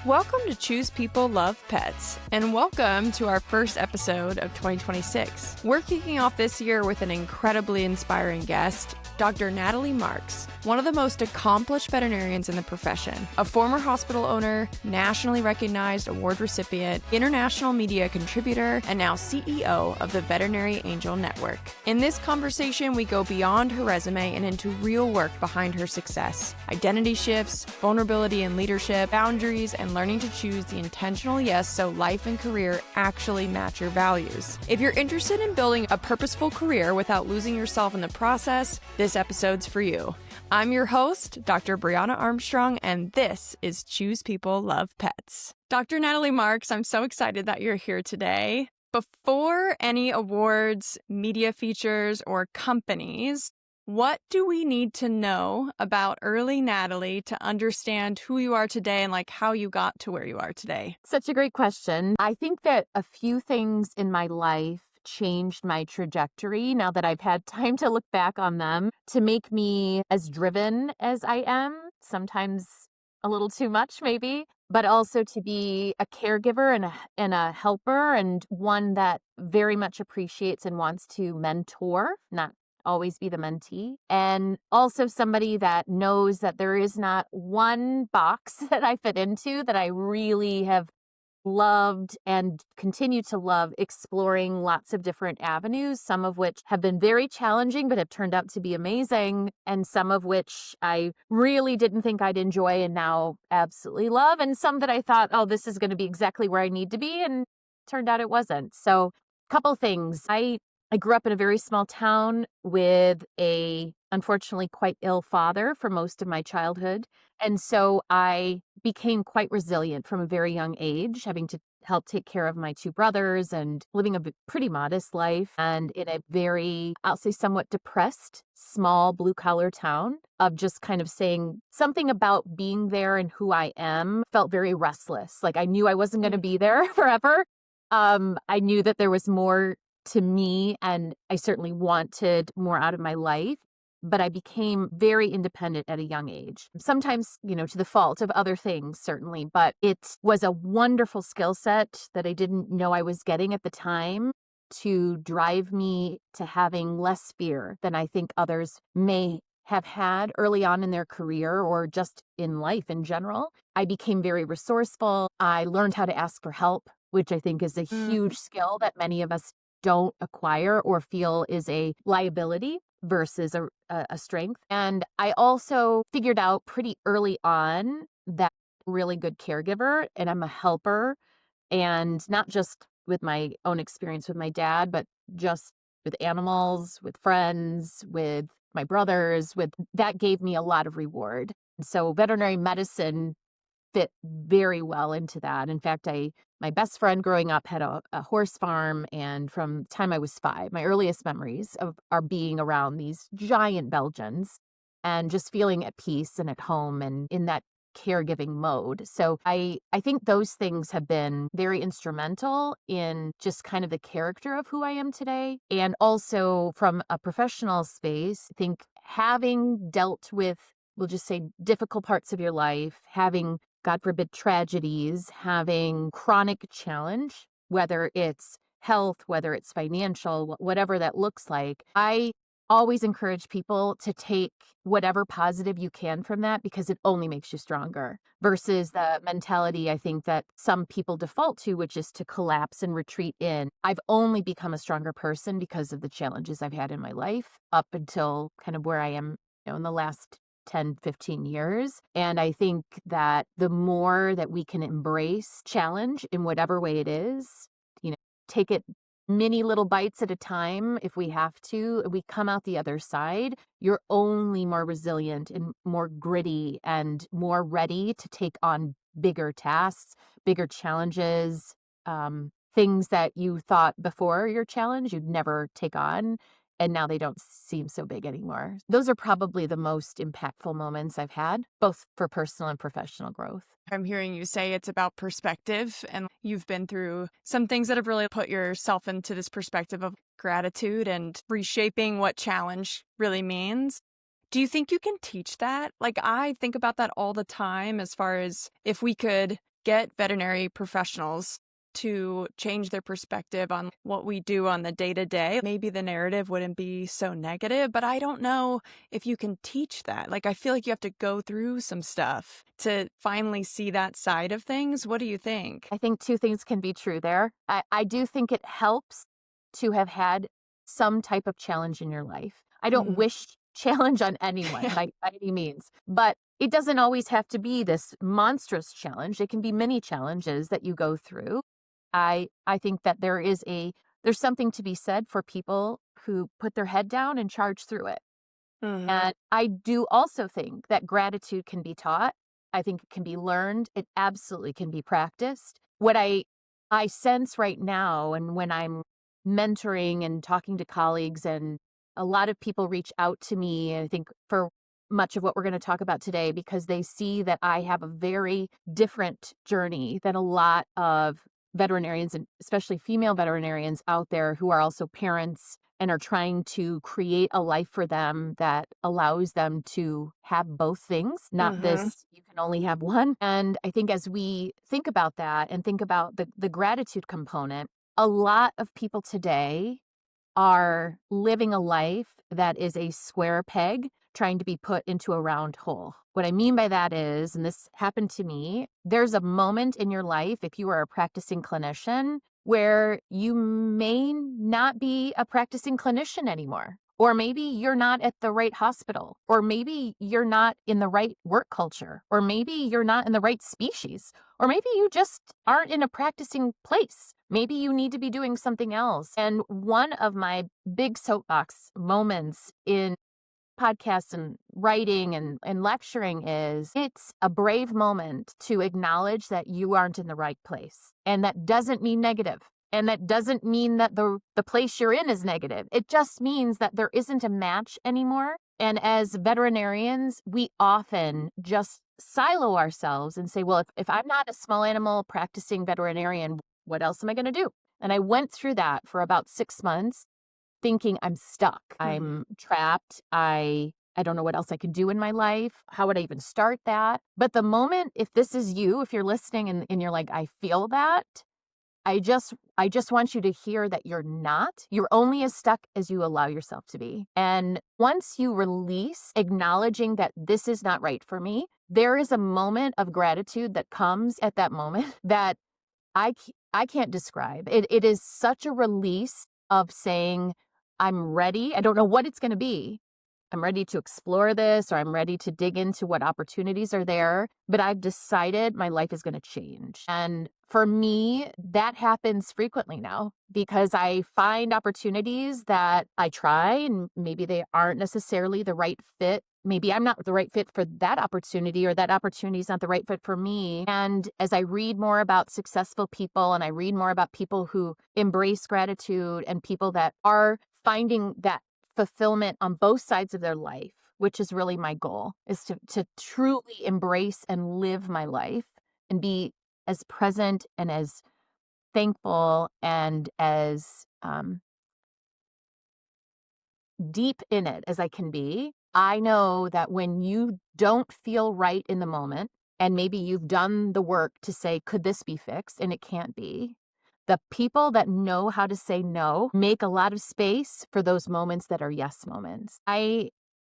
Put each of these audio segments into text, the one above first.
Welcome to Choose People Love Pets, and welcome to our first episode of 2026. We're kicking off this year with an incredibly inspiring guest, Dr. Natalie Marks, one of the most accomplished veterinarians in the profession, a former hospital owner, nationally recognized award recipient, international media contributor, and now CEO of the Veterinary Angel Network. In this conversation, we go beyond her resume and into real work behind her success, identity shifts, vulnerability and leadership, boundaries, and learning to choose the intentional yes so life and career actually match your values. If you're interested in building a purposeful career without losing yourself in the process, this episode's for you. I'm your host, Dr. Brianna Armstrong, and this is Choose People Love Pets. Dr. Natalie Marks, I'm so excited that you're here today. Before any awards, media features, or companies, what do we need to know about early Natalie to understand who you are today and how you got to where you are today? Such a great question. I think that a few things in my life changed my trajectory now that I've had time to look back on them to make me as driven as I am, sometimes a little too much maybe, but also to be a caregiver and a helper, and one that very much appreciates and wants to mentor, not always be the mentee, and also somebody that knows that there is not one box that I fit into, that I really have loved and continue to love exploring lots of different avenues, some of which have been very challenging but have turned out to be amazing, and some of which I really didn't think I'd enjoy and now absolutely love, and some that I thought, oh, this is going to be exactly where I need to be, and turned out it wasn't. So a couple things. I grew up in a very small town with a, unfortunately, quite ill father for most of my childhood. And so I became quite resilient from a very young age, having to help take care of my two brothers and living a pretty modest life, and in a very, I'll say, somewhat depressed, small blue-collar town, of just kind of saying something about being there and who I am felt very restless. I knew I wasn't going to be there forever. I knew that there was more to me, and I certainly wanted more out of my life, but I became very independent at a young age. Sometimes, to the fault of other things, certainly, but it was a wonderful skill set that I didn't know I was getting at the time to drive me to having less fear than I think others may have had early on in their career or just in life in general. I became very resourceful. I learned how to ask for help, which I think is a huge skill that many of us don't acquire or feel is a liability versus a strength. And I also figured out pretty early on that I'm a really good caregiver and I'm a helper, and not just with my own experience with my dad, but just with animals, with friends, with my brothers, that gave me a lot of reward. So veterinary medicine fit very well into that. In fact, my best friend growing up had a horse farm, and from the time I was 5, my earliest memories are being around these giant Belgians and just feeling at peace and at home and in that caregiving mode. So I think those things have been very instrumental in just kind of the character of who I am today. And also from a professional space, I think having dealt with, we'll just say, difficult parts of your life, having, God forbid, tragedies, having chronic challenge, whether it's health, whether it's financial, whatever that looks like, I always encourage people to take whatever positive you can from that, because it only makes you stronger, versus the mentality I think that some people default to, which is to collapse and retreat in. I've only become a stronger person because of the challenges I've had in my life up until kind of where I am, in the last 10, 15 years. And I think that the more that we can embrace challenge in whatever way it is, take it many little bites at a time if we have to, we come out the other side, you're only more resilient and more gritty and more ready to take on bigger tasks, bigger challenges, things that you thought before your challenge you'd never take on. And now they don't seem so big anymore. Those are probably the most impactful moments I've had, both for personal and professional growth. I'm hearing you say it's about perspective, and you've been through some things that have really put yourself into this perspective of gratitude and reshaping what challenge really means. Do you think you can teach that? I think about that all the time, as far as if we could get veterinary professionals to change their perspective on what we do on the day to day, maybe the narrative wouldn't be so negative, but I don't know if you can teach that. Like, I feel like you have to go through some stuff to finally see that side of things. What do you think? I think two things can be true there. I do think it helps to have had some type of challenge in your life. I don't Mm. wish challenge on anyone Yeah. by any means, but it doesn't always have to be this monstrous challenge. It can be many challenges that you go through. I think that there's something to be said for people who put their head down and charge through it. Hmm. And I do also think that gratitude can be taught. I think it can be learned. It absolutely can be practiced. What I sense right now, and when I'm mentoring and talking to colleagues, and a lot of people reach out to me, I think for much of what we're going to talk about today, because they see that I have a very different journey than a lot of veterinarians, and especially female veterinarians out there who are also parents and are trying to create a life for them that allows them to have both things, not Hmm. this, you can only have one. And I think as we think about that and think about the gratitude component, a lot of people today are living a life that is a square peg trying to be put into a round hole. What I mean by that is, and this happened to me, there's a moment in your life, if you are a practicing clinician, where you may not be a practicing clinician anymore. Or maybe you're not at the right hospital, or maybe you're not in the right work culture, or maybe you're not in the right species, or maybe you just aren't in a practicing place. Maybe you need to be doing something else. And one of my big soapbox moments in podcasts and writing and lecturing is it's a brave moment to acknowledge that you aren't in the right place. And that doesn't mean negative. And that doesn't mean that the place you're in is negative. It just means that there isn't a match anymore. And as veterinarians, we often just silo ourselves and say, well, if I'm not a small animal practicing veterinarian, what else am I going to do? And I went through that for about 6 months thinking I'm stuck. I'm trapped. I don't know what else I can do in my life. How would I even start that? But the moment, if this is you, if you're listening and you're like, I feel that, I just want you to hear that you're not. You're only as stuck as you allow yourself to be. And once you release acknowledging that this is not right for me, there is a moment of gratitude that comes at that moment that I can't describe. It is such a release of saying, I'm ready. I don't know what it's going to be. I'm ready to explore this, or I'm ready to dig into what opportunities are there, but I've decided my life is going to change. And for me, that happens frequently now because I find opportunities that I try and maybe they aren't necessarily the right fit. Maybe I'm not the right fit for that opportunity, or that opportunity is not the right fit for me. And as I read more about successful people and I read more about people who embrace gratitude and people that are finding that fulfillment on both sides of their life, which is really my goal, is to truly embrace and live my life and be as present and as thankful and as deep in it as I can be. I know that when you don't feel right in the moment, and maybe you've done the work to say, could this be fixed? And it can't be. The people that know how to say no make a lot of space for those moments that are yes moments. I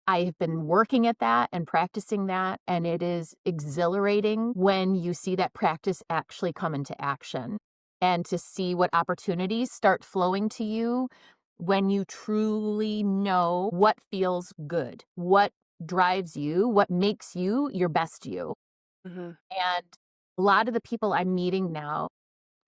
have been working at that and practicing that, and it is exhilarating when you see that practice actually come into action and to see what opportunities start flowing to you when you truly know what feels good, what drives you, what makes you your best you. Hmm. And a lot of the people I'm meeting now,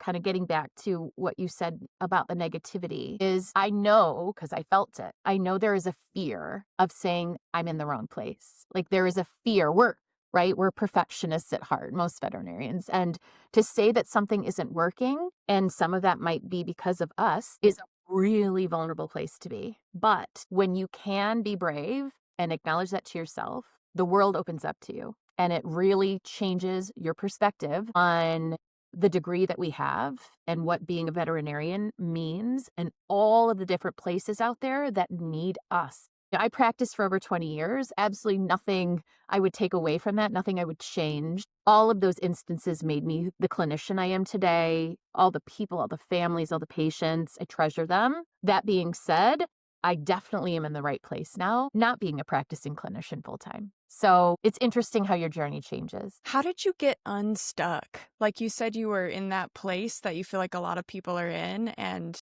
kind of getting back to what you said about the negativity, is I know, because I felt it, I know there is a fear of saying I'm in the wrong place. Like there is a fear. We're perfectionists at heart, most veterinarians. And to say that something isn't working, and some of that might be because of us, is a really vulnerable place to be. But when you can be brave and acknowledge that to yourself, the world opens up to you. And it really changes your perspective on the degree that we have and what being a veterinarian means, and all of the different places out there that need us. I practiced for over 20 years. Absolutely nothing I would take away from that, nothing I would change. All of those instances made me the clinician I am today. All the people, all the families, all the patients, I treasure them. That being said, I definitely am in the right place now, not being a practicing clinician full time. So it's interesting how your journey changes. How did you get unstuck? Like you said, you were in that place that you feel like a lot of people are in, and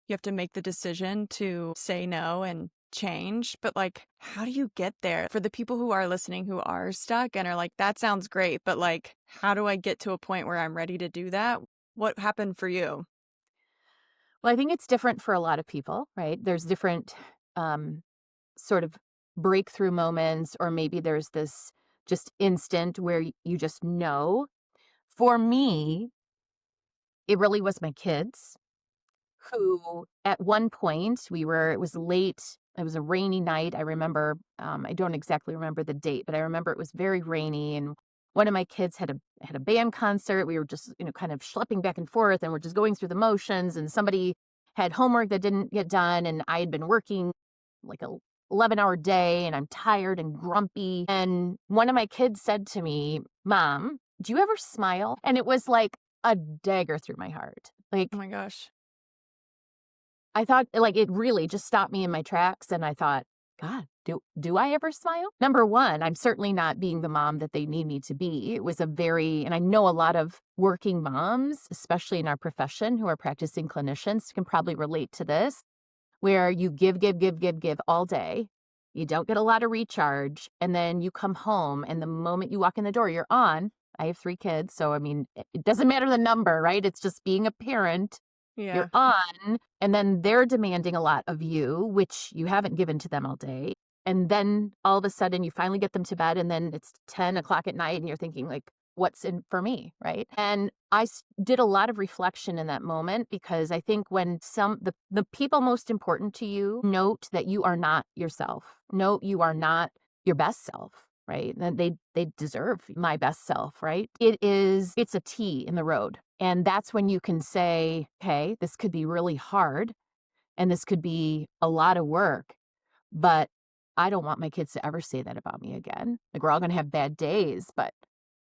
you have to make the decision to say no and change. But like, how do you get there? For the people who are listening who are stuck and are like, that sounds great, but like, how do I get to a point where I'm ready to do that? What happened for you? Well, I think it's different for a lot of people, right? There's different um, sort of breakthrough moments, or maybe there's this just instant where you just know. For me, it really was my kids who, at one point, it was late. It was a rainy night. I remember, I don't exactly remember the date, but I remember it was very rainy. And one of my kids had a band concert. We were just, kind of schlepping back and forth, and we're just going through the motions. And somebody had homework that didn't get done. And I had been working like a 11-hour day, and I'm tired and grumpy. And one of my kids said to me, "Mom, do you ever smile?" And it was like a dagger through my heart. Like, Oh my gosh. I thought, like, it really just stopped me in my tracks, and I thought, "God, do I ever smile?" Number 1, I'm certainly not being the mom that they need me to be. It was and I know a lot of working moms, especially in our profession, who are practicing clinicians, can probably relate to this, where you give, give, give, give, give all day. You don't get a lot of recharge, and then you come home, and the moment you walk in the door, you're on. I have 3 kids, so, I mean, it doesn't matter the number, right? It's just being a parent. You're Yeah. on, and then they're demanding a lot of you, which you haven't given to them all day. And then all of a sudden you finally get them to bed, and then it's 10 o'clock at night, and you're thinking, like, what's in for me, right? And did a lot of reflection in that moment, because I think when the people most important to you note that you are not yourself, note you are not your best self, right? And they deserve my best self, right? It's a T in the road. And that's when you can say, "Okay, this could be really hard, and this could be a lot of work, but I don't want my kids to ever say that about me again. Like, we're all gonna have bad days, but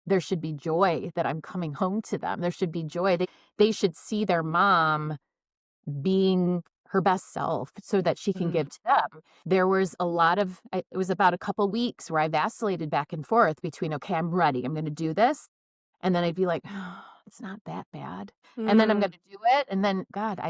there should be joy that I'm coming home to them. There should be joy. They should see their mom being her best self so that she can Mhm. give to them." There was it was about a couple weeks where I vacillated back and forth between, "Okay, I'm ready. I'm gonna do this." And then I'd be like, "Oh, it's not that bad." And then I'm Mm. gonna do it, and then, God,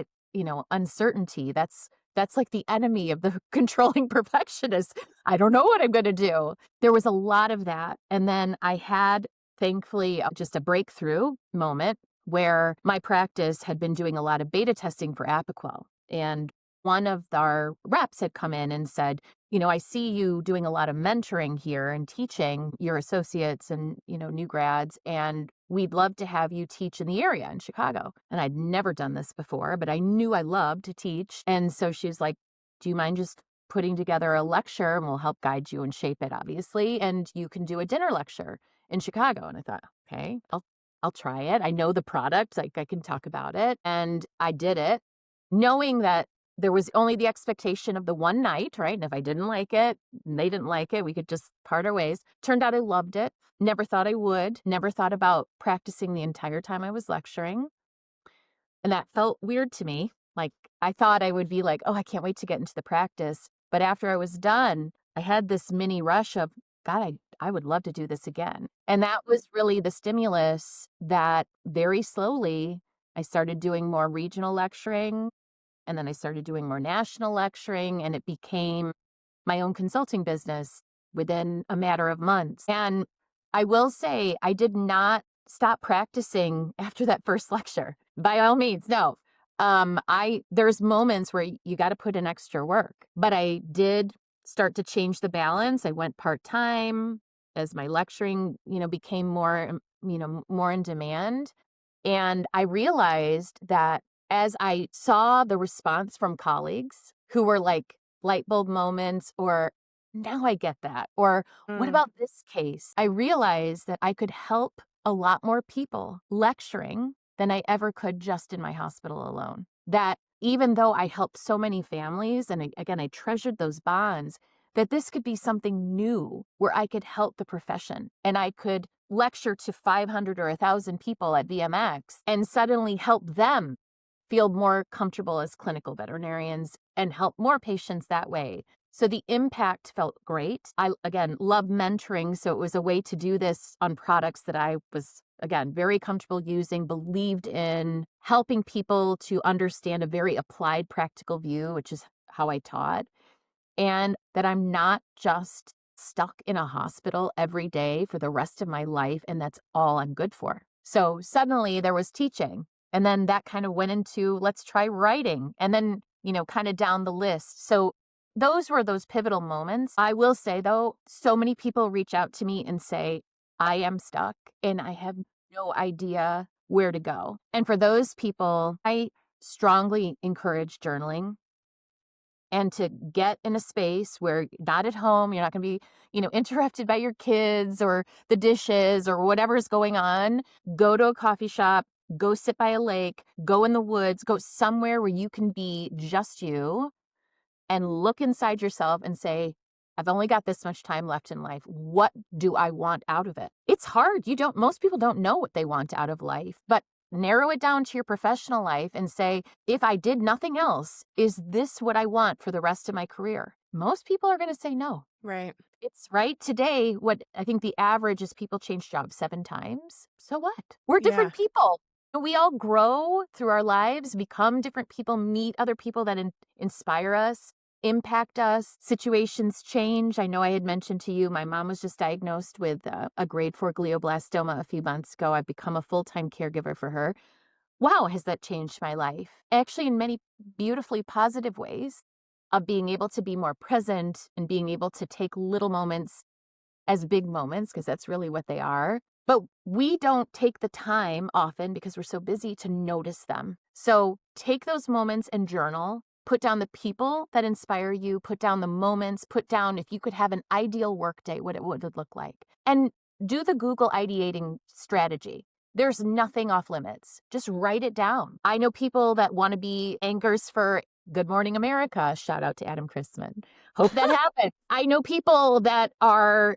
uncertainty, that's like the enemy of the controlling perfectionist. I don't know what I'm gonna do. There was a lot of that, and then I had, thankfully, just a breakthrough moment where my practice had been doing a lot of beta testing for Apoquel, and one of our reps had come in and said, "I see you doing a lot of mentoring here and teaching your associates and, new grads, and we'd love to have you teach in the area in Chicago." And I'd never done this before, but I knew I loved to teach. And so she was like, "Do you mind just putting together a lecture, and we'll help guide you and shape it, obviously, and you can do a dinner lecture in Chicago." And I thought, "Okay, I'll try it. I know the product, like, I can talk about it." And I did it, knowing that there was only the expectation of the one night, right? And if I didn't like it, and they didn't like it, we could just part our ways. Turned out I loved it. Never thought I would. Never thought about practicing the entire time I was lecturing. And that felt weird to me. Like, I thought I would be like, "Oh, I can't wait to get into the practice." But after I was done, I had this mini rush of, "God, I would love to do this again." And that was really the stimulus that very slowly I started doing more regional lecturing, and then I started doing more national lecturing, and it became my own consulting business within a matter of months. And I will say, I did not stop practicing after that first lecture. By all means, no. There's moments where you got to put in extra work, but I did start to change the balance. I went part-time as my lecturing, became more, more in demand. And I realized that as I saw the response from colleagues who were like light bulb moments, or, "Now I get that," or, "What Mm. about this case?" I realized that I could help a lot more people lecturing than I ever could just in my hospital alone. That even though I helped so many families, and again, I treasured those bonds, that this could be something new where I could help the profession and I could lecture to 500 or 1,000 people at VMX and suddenly help them feel more comfortable as clinical veterinarians and help more patients that way. So the impact felt great. I, again, love mentoring. So it was a way to do this on products that I was, again, very comfortable using, believed in, helping people to understand a very applied practical view, which is how I taught, and that I'm not just stuck in a hospital every day for the rest of my life, and that's all I'm good for. So suddenly there was teaching, and then that kind of went into let's try writing, and then, kind of down the list. So those were those pivotal moments. I will say, though, so many people reach out to me and say, I am stuck and I have no idea where to go. And for those people, I strongly encourage journaling and to get in a space where you're not at home, you're not going to be, interrupted by your kids or the dishes or whatever's going on. Go to a coffee shop, go sit by a lake, go in the woods, go somewhere where you can be just you and look inside yourself and say, I've only got this much time left in life. What do I want out of it? It's hard. Most people don't know what they want out of life, but narrow it down to your professional life and say, if I did nothing else, is this what I want for the rest of my career? Most people are going to say no. Right. It's right today. What I think the average is people change jobs 7 times. So what? We're different people. We all grow through our lives, become different people, meet other people that inspire us, impact us. Situations change. I know I had mentioned to you, my mom was just diagnosed with a grade 4 glioblastoma a few months ago. I've become a full-time caregiver for her. Wow, has that changed my life? Actually, in many beautifully positive ways of being able to be more present and being able to take little moments as big moments, because that's really what they are. But we don't take the time often because we're so busy to notice them. So take those moments and journal. Put down the people that inspire you, put down the moments, put down if you could have an ideal workday, what it would look like. And do the Google ideating strategy. There's nothing off limits. Just write it down. I know people that want to be anchors for Good Morning America. Shout out to Adam Christman. Hope that happens. I know people that are,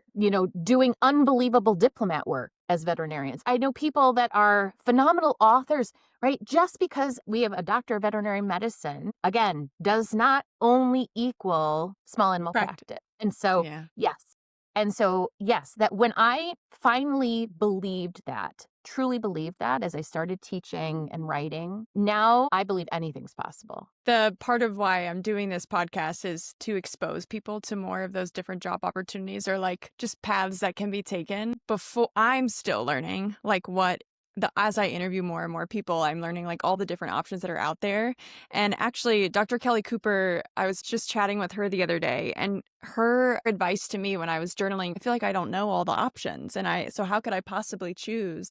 doing unbelievable diplomat work as veterinarians. I know people that are phenomenal authors, right? Just because we have a doctor of veterinary medicine, again, does not only equal small animal practice. And so, yes. And so, yes, that when I finally truly believed that as I started teaching and writing, now I believe anything's possible. The part of why I'm doing this podcast is to expose people to more of those different job opportunities or like just paths that can be taken. Before I'm still learning as I interview more and more people, I'm learning like all the different options that are out there. And actually, Dr. Kelly Cooper, I was just chatting with her the other day, and her advice to me when I was journaling, I feel like I don't know all the options. So how could I possibly choose?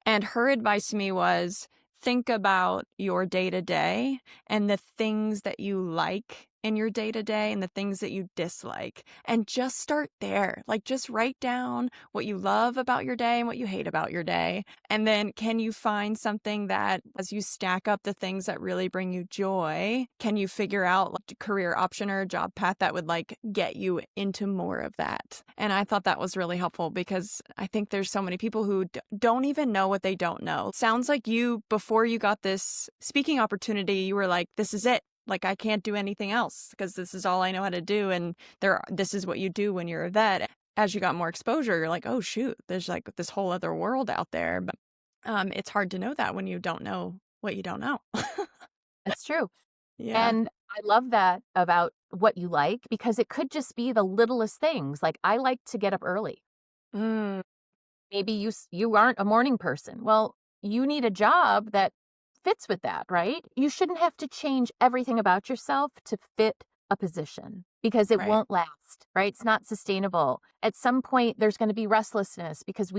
And her advice to me was, think about your day-to-day and the things that you like in your day-to-day and the things that you dislike. And just start there. Like, just write down what you love about your day and what you hate about your day. And then can you find something that, as you stack up the things that really bring you joy, can you figure out like a career option or a job path that would like get you into more of that? And I thought that was really helpful because I think there's so many people who don't even know what they don't know. Sounds like you, before you got this speaking opportunity, you were like, this is it. Like, I can't do anything else because this is all I know how to do. And this is what you do when you're a vet. As you got more exposure, you're like, oh, shoot, there's like this whole other world out there. But it's hard to know that when you don't know what you don't know. That's true. Yeah. And I love that about what you like, because it could just be the littlest things. Like, I like to get up early. Maybe you aren't a morning person. Well, you need a job that fits with that, right? You shouldn't have to change everything about yourself to fit a position because it won't last, right? It's not sustainable. At some point, there's going to be restlessness because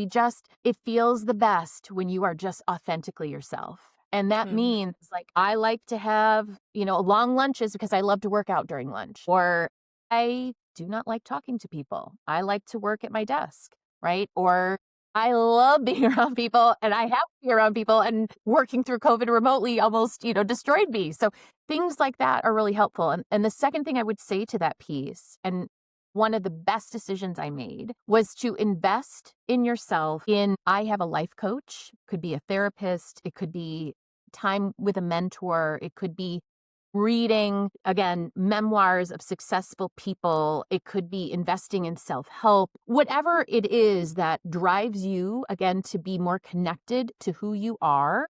it feels the best when you are just authentically yourself. And that means like, I like to have, long lunches because I love to work out during lunch, or I do not like talking to people. I like to work at my desk, right? Or I love being around people, and I have to be around people, and working through COVID remotely almost, destroyed me. So things like that are really helpful. And the second thing I would say to that piece, and one of the best decisions I made was to invest in yourself. I have a life coach, could be a therapist, it could be time with a mentor, it could be reading, again, memoirs of successful people. It could be investing in self-help, whatever it is that drives you, again, to be more connected to who you are,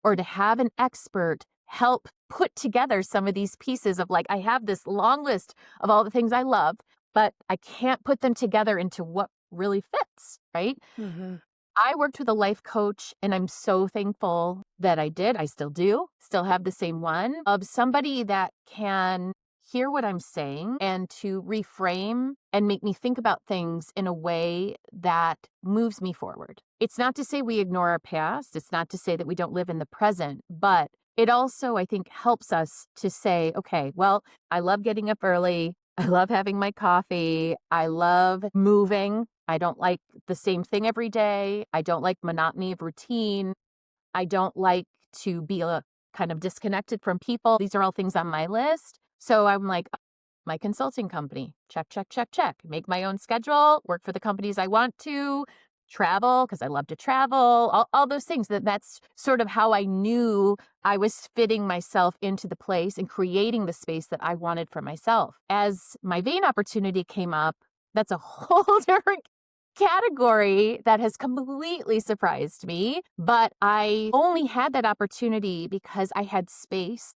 or to have an expert help put together some of these pieces of like, I have this long list of all the things I love, but I can't put them together into what really fits, right? Mm-hmm. I worked with a life coach, and I'm so thankful that I did. I still do, still have the same one, of somebody that can hear what I'm saying and to reframe and make me think about things in a way that moves me forward. It's not to say we ignore our past. It's not to say that we don't live in the present, but it also, I think, helps us to say, okay, well, I love getting up early. I love having my coffee. I love moving. I don't like the same thing every day. I don't like monotony of routine. I don't like to be kind of disconnected from people. These are all things on my list. So I'm like, my consulting company, check, check, check, check. Make my own schedule, work for the companies I want to, travel because I love to travel, all those things. That's sort of how I knew I was fitting myself into the place and creating the space that I wanted for myself. As my vein opportunity came up, that's a whole different category that has completely surprised me. But I only had that opportunity because I had space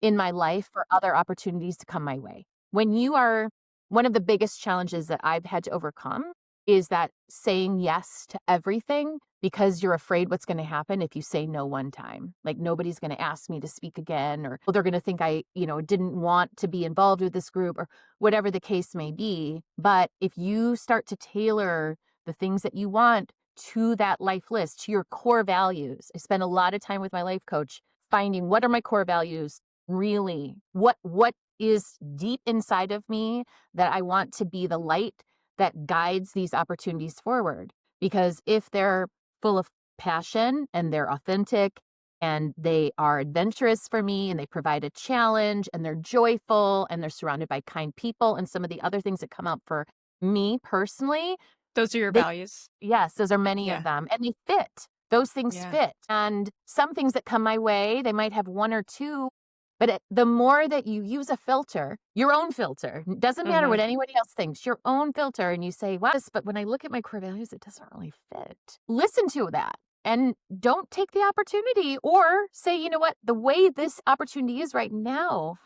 in my life for other opportunities to come my way. When you are, one of the biggest challenges that I've had to overcome is that saying yes to everything because you're afraid what's going to happen if you say no one time. Like nobody's going to ask me to speak again, or they're going to think I, didn't want to be involved with this group, or whatever the case may be. But if you start to tailor the things that you want to that life list, to your core values. I spend a lot of time with my life coach finding what are my core values really? What is deep inside of me that I want to be the light that guides these opportunities forward? Because if they're full of passion and they're authentic and they are adventurous for me and they provide a challenge and they're joyful and they're surrounded by kind people and some of the other things that come up for me personally, Those are your values. yes, those are many Yeah. of them, and they fit. Those things Yeah. fit. And some things that come my way, they might have one or two, but the more that you use a filter, your own filter, doesn't matter what anybody else thinks, your own filter, and you say, wow, but when I look at my core values, it doesn't really fit. Listen to that and don't take the opportunity, or say, you know what, the way this opportunity is right now,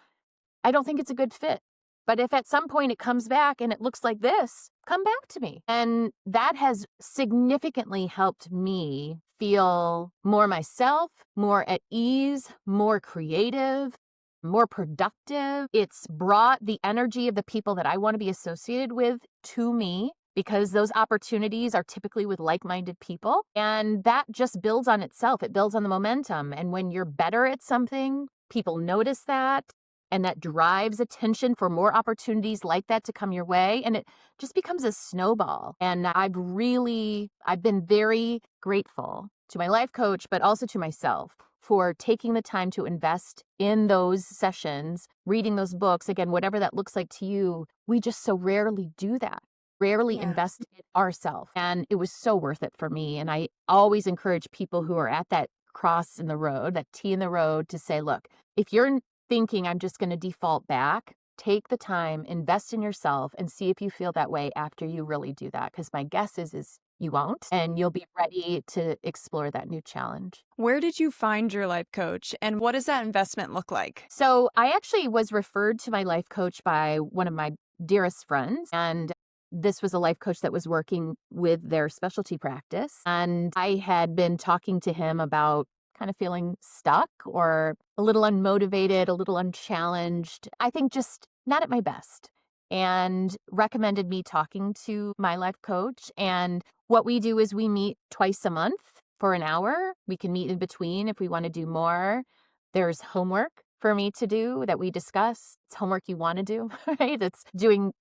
I don't think it's a good fit. But if at some point it comes back and it looks like this, come back to me. And that has significantly helped me feel more myself, more at ease, more creative, more productive. It's brought the energy of the people that I want to be associated with to me, because those opportunities are typically with like-minded people. And that just builds on itself. It builds on the momentum. And when you're better at something, people notice that. And that drives attention for more opportunities like that to come your way. And it just becomes a snowball. And I've been very grateful to my life coach, but also to myself for taking the time to invest in those sessions, reading those books. Again, whatever that looks like to you, we just so rarely do that. Rarely invest in ourselves. And it was so worth it for me. And I always encourage people who are at that cross in the road, that T in the road, to say, look, if you're thinking I'm just going to default back, take the time, invest in yourself, and see if you feel that way after you really do that. Because my guess is you won't, and you'll be ready to explore that new challenge. Where did you find your life coach, and what does that investment look like? So I actually was referred to my life coach by one of my dearest friends, and this was a life coach that was working with their specialty practice. And I had been talking to him about kind of feeling stuck or a little unmotivated, a little unchallenged. I think just not at my best, and recommended me talking to my life coach. And what we do is we meet twice a month for an hour. We can meet in between if we want to do more. There's homework for me to do that we discuss. It's homework you want to do, right? It's doing,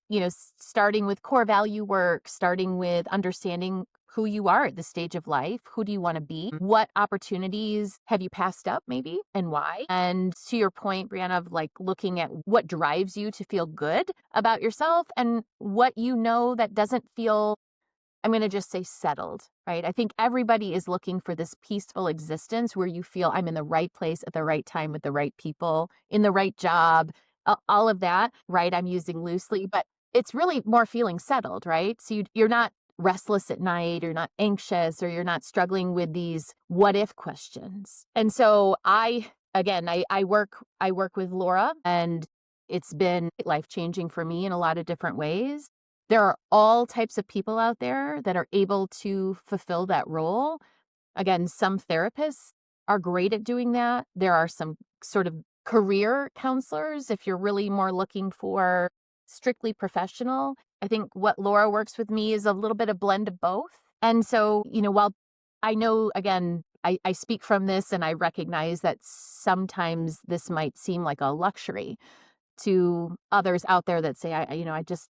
starting with core value work, starting with understanding who you are at this stage of life. Who do you want to be? What opportunities have you passed up maybe and why? And to your point, Brianna, of like looking at what drives you to feel good about yourself and what you know that doesn't feel, I'm going to just say settled, right? I think everybody is looking for this peaceful existence where you feel I'm in the right place at the right time with the right people, in the right job, all of that, right? I'm using loosely, but it's really more feeling settled, right? So you're not restless at night, you're not anxious, or you're not struggling with these what if questions. And so I work with Laura, and it's been life-changing for me in a lot of different ways. There are all types of people out there that are able to fulfill that role. Again, some therapists are great at doing that. There are some sort of career counselors if you're really more looking for strictly professional. I think what Laura works with me is a little bit of blend of both. And so, while I know, again, I speak from this and I recognize that sometimes this might seem like a luxury to others out there that say, I just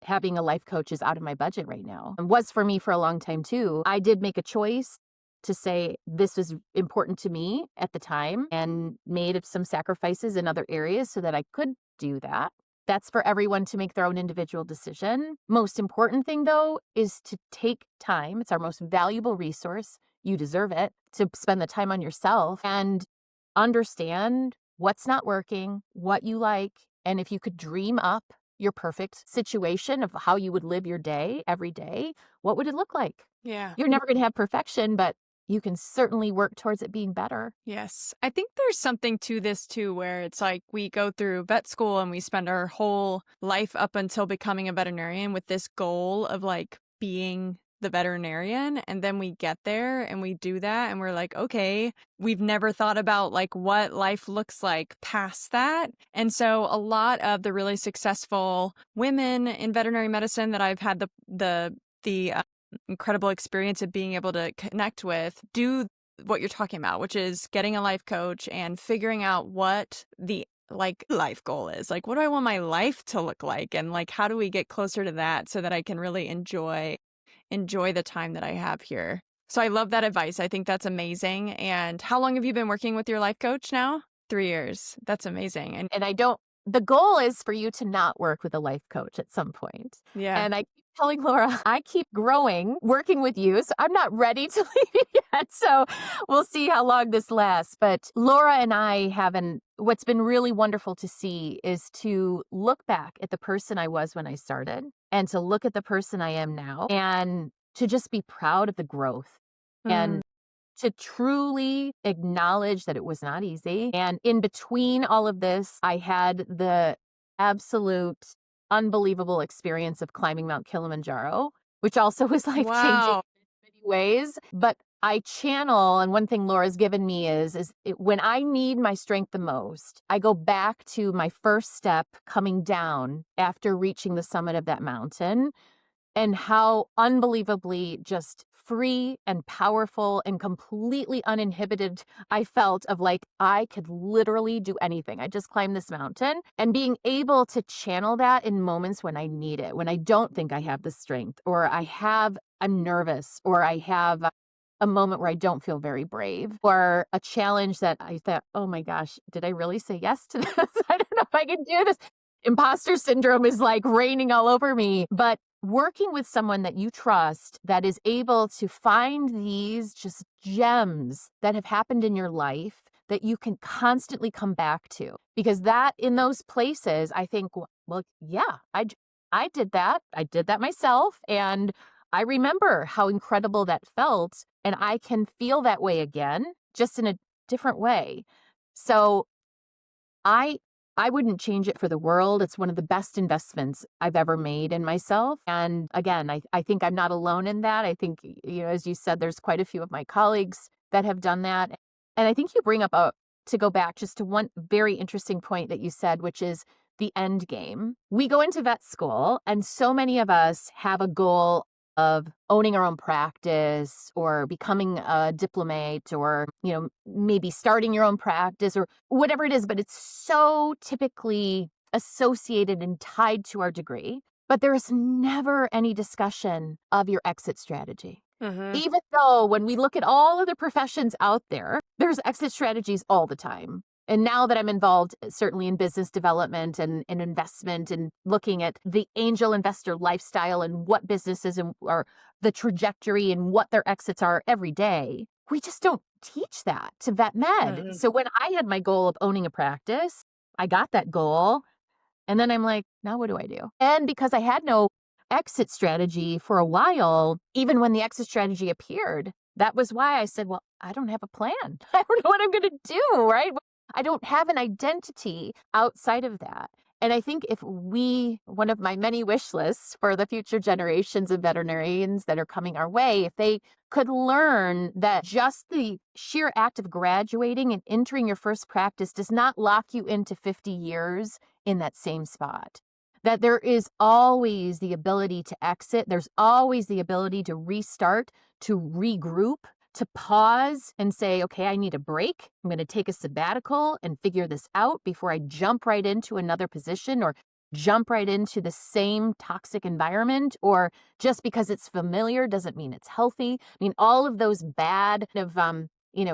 having a life coach is out of my budget right now. And was for me for a long time too. I did make a choice to say this is important to me at the time and made some sacrifices in other areas so that I could do that. That's for everyone to make their own individual decision. Most important thing though is to take time. It's our most valuable resource. You deserve it to spend the time on yourself and understand what's not working, what you like, and if you could dream up your perfect situation of how you would live your day every day, what would it look like? Yeah. You're never going to have perfection, but you can certainly work towards it being better. Yes. I think there's something to this too, where it's like we go through vet school and we spend our whole life up until becoming a veterinarian with this goal of like being the veterinarian. And then we get there and we do that and we're like, okay, we've never thought about like what life looks like past that. And so a lot of the really successful women in veterinary medicine that I've had the incredible experience of being able to connect with do what you're talking about, which is getting a life coach and figuring out what the like life goal is. Like, what do I want my life to look like? And like, how do we get closer to that so that I can really enjoy the time that I have here? So I love that advice. I think that's amazing. And how long have you been working with your life coach now? 3 years. That's amazing. And The goal is for you to not work with a life coach at some point. yeah. And I keep telling Laura, I keep growing, working with you. So I'm not ready to leave yet. So we'll see how long this lasts. But Laura and I what's been really wonderful to see is to look back at the person I was when I started and to look at the person I am now and to just be proud of the growth. And to truly acknowledge that it was not easy. And in between all of this, I had the absolute unbelievable experience of climbing Mount Kilimanjaro, which also was life-changing Wow. in many ways. But I channel, and one thing Laura's given me when I need my strength the most, I go back to my first step coming down after reaching the summit of that mountain and how unbelievably just free and powerful and completely uninhibited I felt of like, I could literally do anything. I just climbed this mountain and being able to channel that in moments when I need it, when I don't think I have the strength or I'm nervous or I have a moment where I don't feel very brave or a challenge that I thought, oh my gosh, did I really say yes to this? I don't know if I can do this. Imposter syndrome is like raining all over me, but working with someone that you trust that is able to find these just gems that have happened in your life that you can constantly come back to. Because that in those places, I think, well, yeah, I did that. I did that myself. And I remember how incredible that felt. And I can feel that way again, just in a different way. So I wouldn't change it for the world. It's one of the best investments I've ever made in myself. And again, I think I'm not alone in that. I think, as you said, there's quite a few of my colleagues that have done that. And I think you bring up to go back just to one very interesting point that you said, which is the end game. We go into vet school and so many of us have a goal of owning our own practice or becoming a diplomate or, maybe starting your own practice or whatever it is, but it's so typically associated and tied to our degree. But there is never any discussion of your exit strategy. Mm-hmm. Even though when we look at all of the professions out there, there's exit strategies all the time. And now that I'm involved, certainly in business development and investment and looking at the angel investor lifestyle and what businesses are the trajectory and what their exits are every day, we just don't teach that to vet med. Mm-hmm. So when I had my goal of owning a practice, I got that goal. And then I'm like, now what do I do? And because I had no exit strategy for a while, even when the exit strategy appeared, that was why I said, well, I don't have a plan. I don't know what I'm going to do, right? I don't have an identity outside of that. And I think if one of my many wish lists for the future generations of veterinarians that are coming our way, if they could learn that just the sheer act of graduating and entering your first practice does not lock you into 50 years in that same spot. That there is always the ability to exit. There's always the ability to restart, to regroup, to pause and say, okay, I need a break. I'm going to take a sabbatical and figure this out before I jump right into another position or jump right into the same toxic environment, or just because it's familiar doesn't mean it's healthy. I mean, all of those bad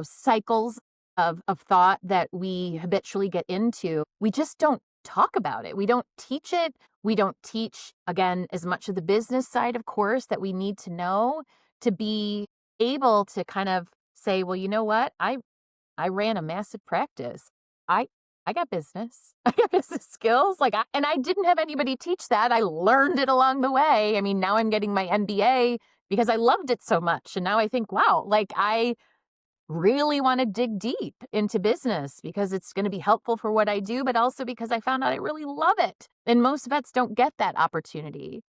cycles of thought that we habitually get into, we just don't talk about it. We don't teach it. We don't teach, again, as much of the business side, of course, that we need to know to be able to kind of say, well, you know what? I ran a massive practice. I I got business. I got business skills. And I didn't have anybody teach that. I learned it along the way. I mean, now I'm getting my MBA because I loved it so much. And now I think, wow, I really want to dig deep into business because it's going to be helpful for what I do, but also because I found out I really love it. And most vets don't get that opportunity.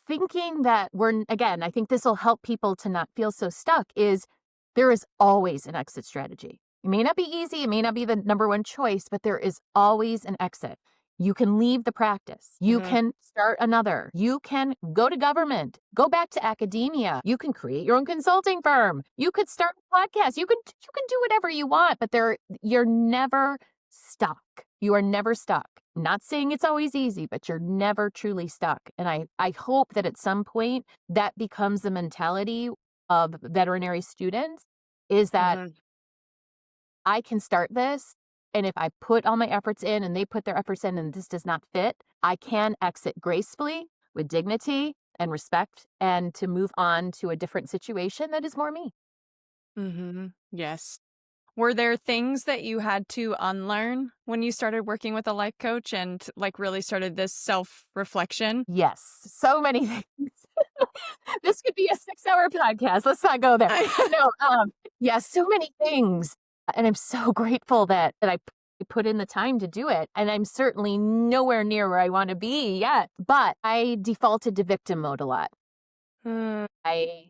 Thinking that again, I think this will help people to not feel so stuck, is there is always an exit strategy. It may not be easy, it may not be the number one choice, but there is always an exit. You can leave the practice. You Mm-hmm. can start another. You can go to government, go back to academia. You can create your own consulting firm. You could start a podcast. You can do whatever you want, but you're never stuck. You are never stuck. Not saying it's always easy, but you're never truly stuck. And I hope that at some point that becomes the mentality of veterinary students, is that Mm-hmm. I can start this, and if I put all my efforts in and they put their efforts in and this does not fit, I can exit gracefully with dignity and respect and to move on to a different situation that is more me. Mm-hmm. Yes. Were there things that you had to unlearn when you started working with a life coach and really started this self-reflection? Yes, so many things. This could be a 6-hour podcast. Let's not go there. No, yes, so many things. And I'm so grateful that I put in the time to do it. And I'm certainly nowhere near where I want to be yet. But I defaulted to victim mode a lot. Mm, And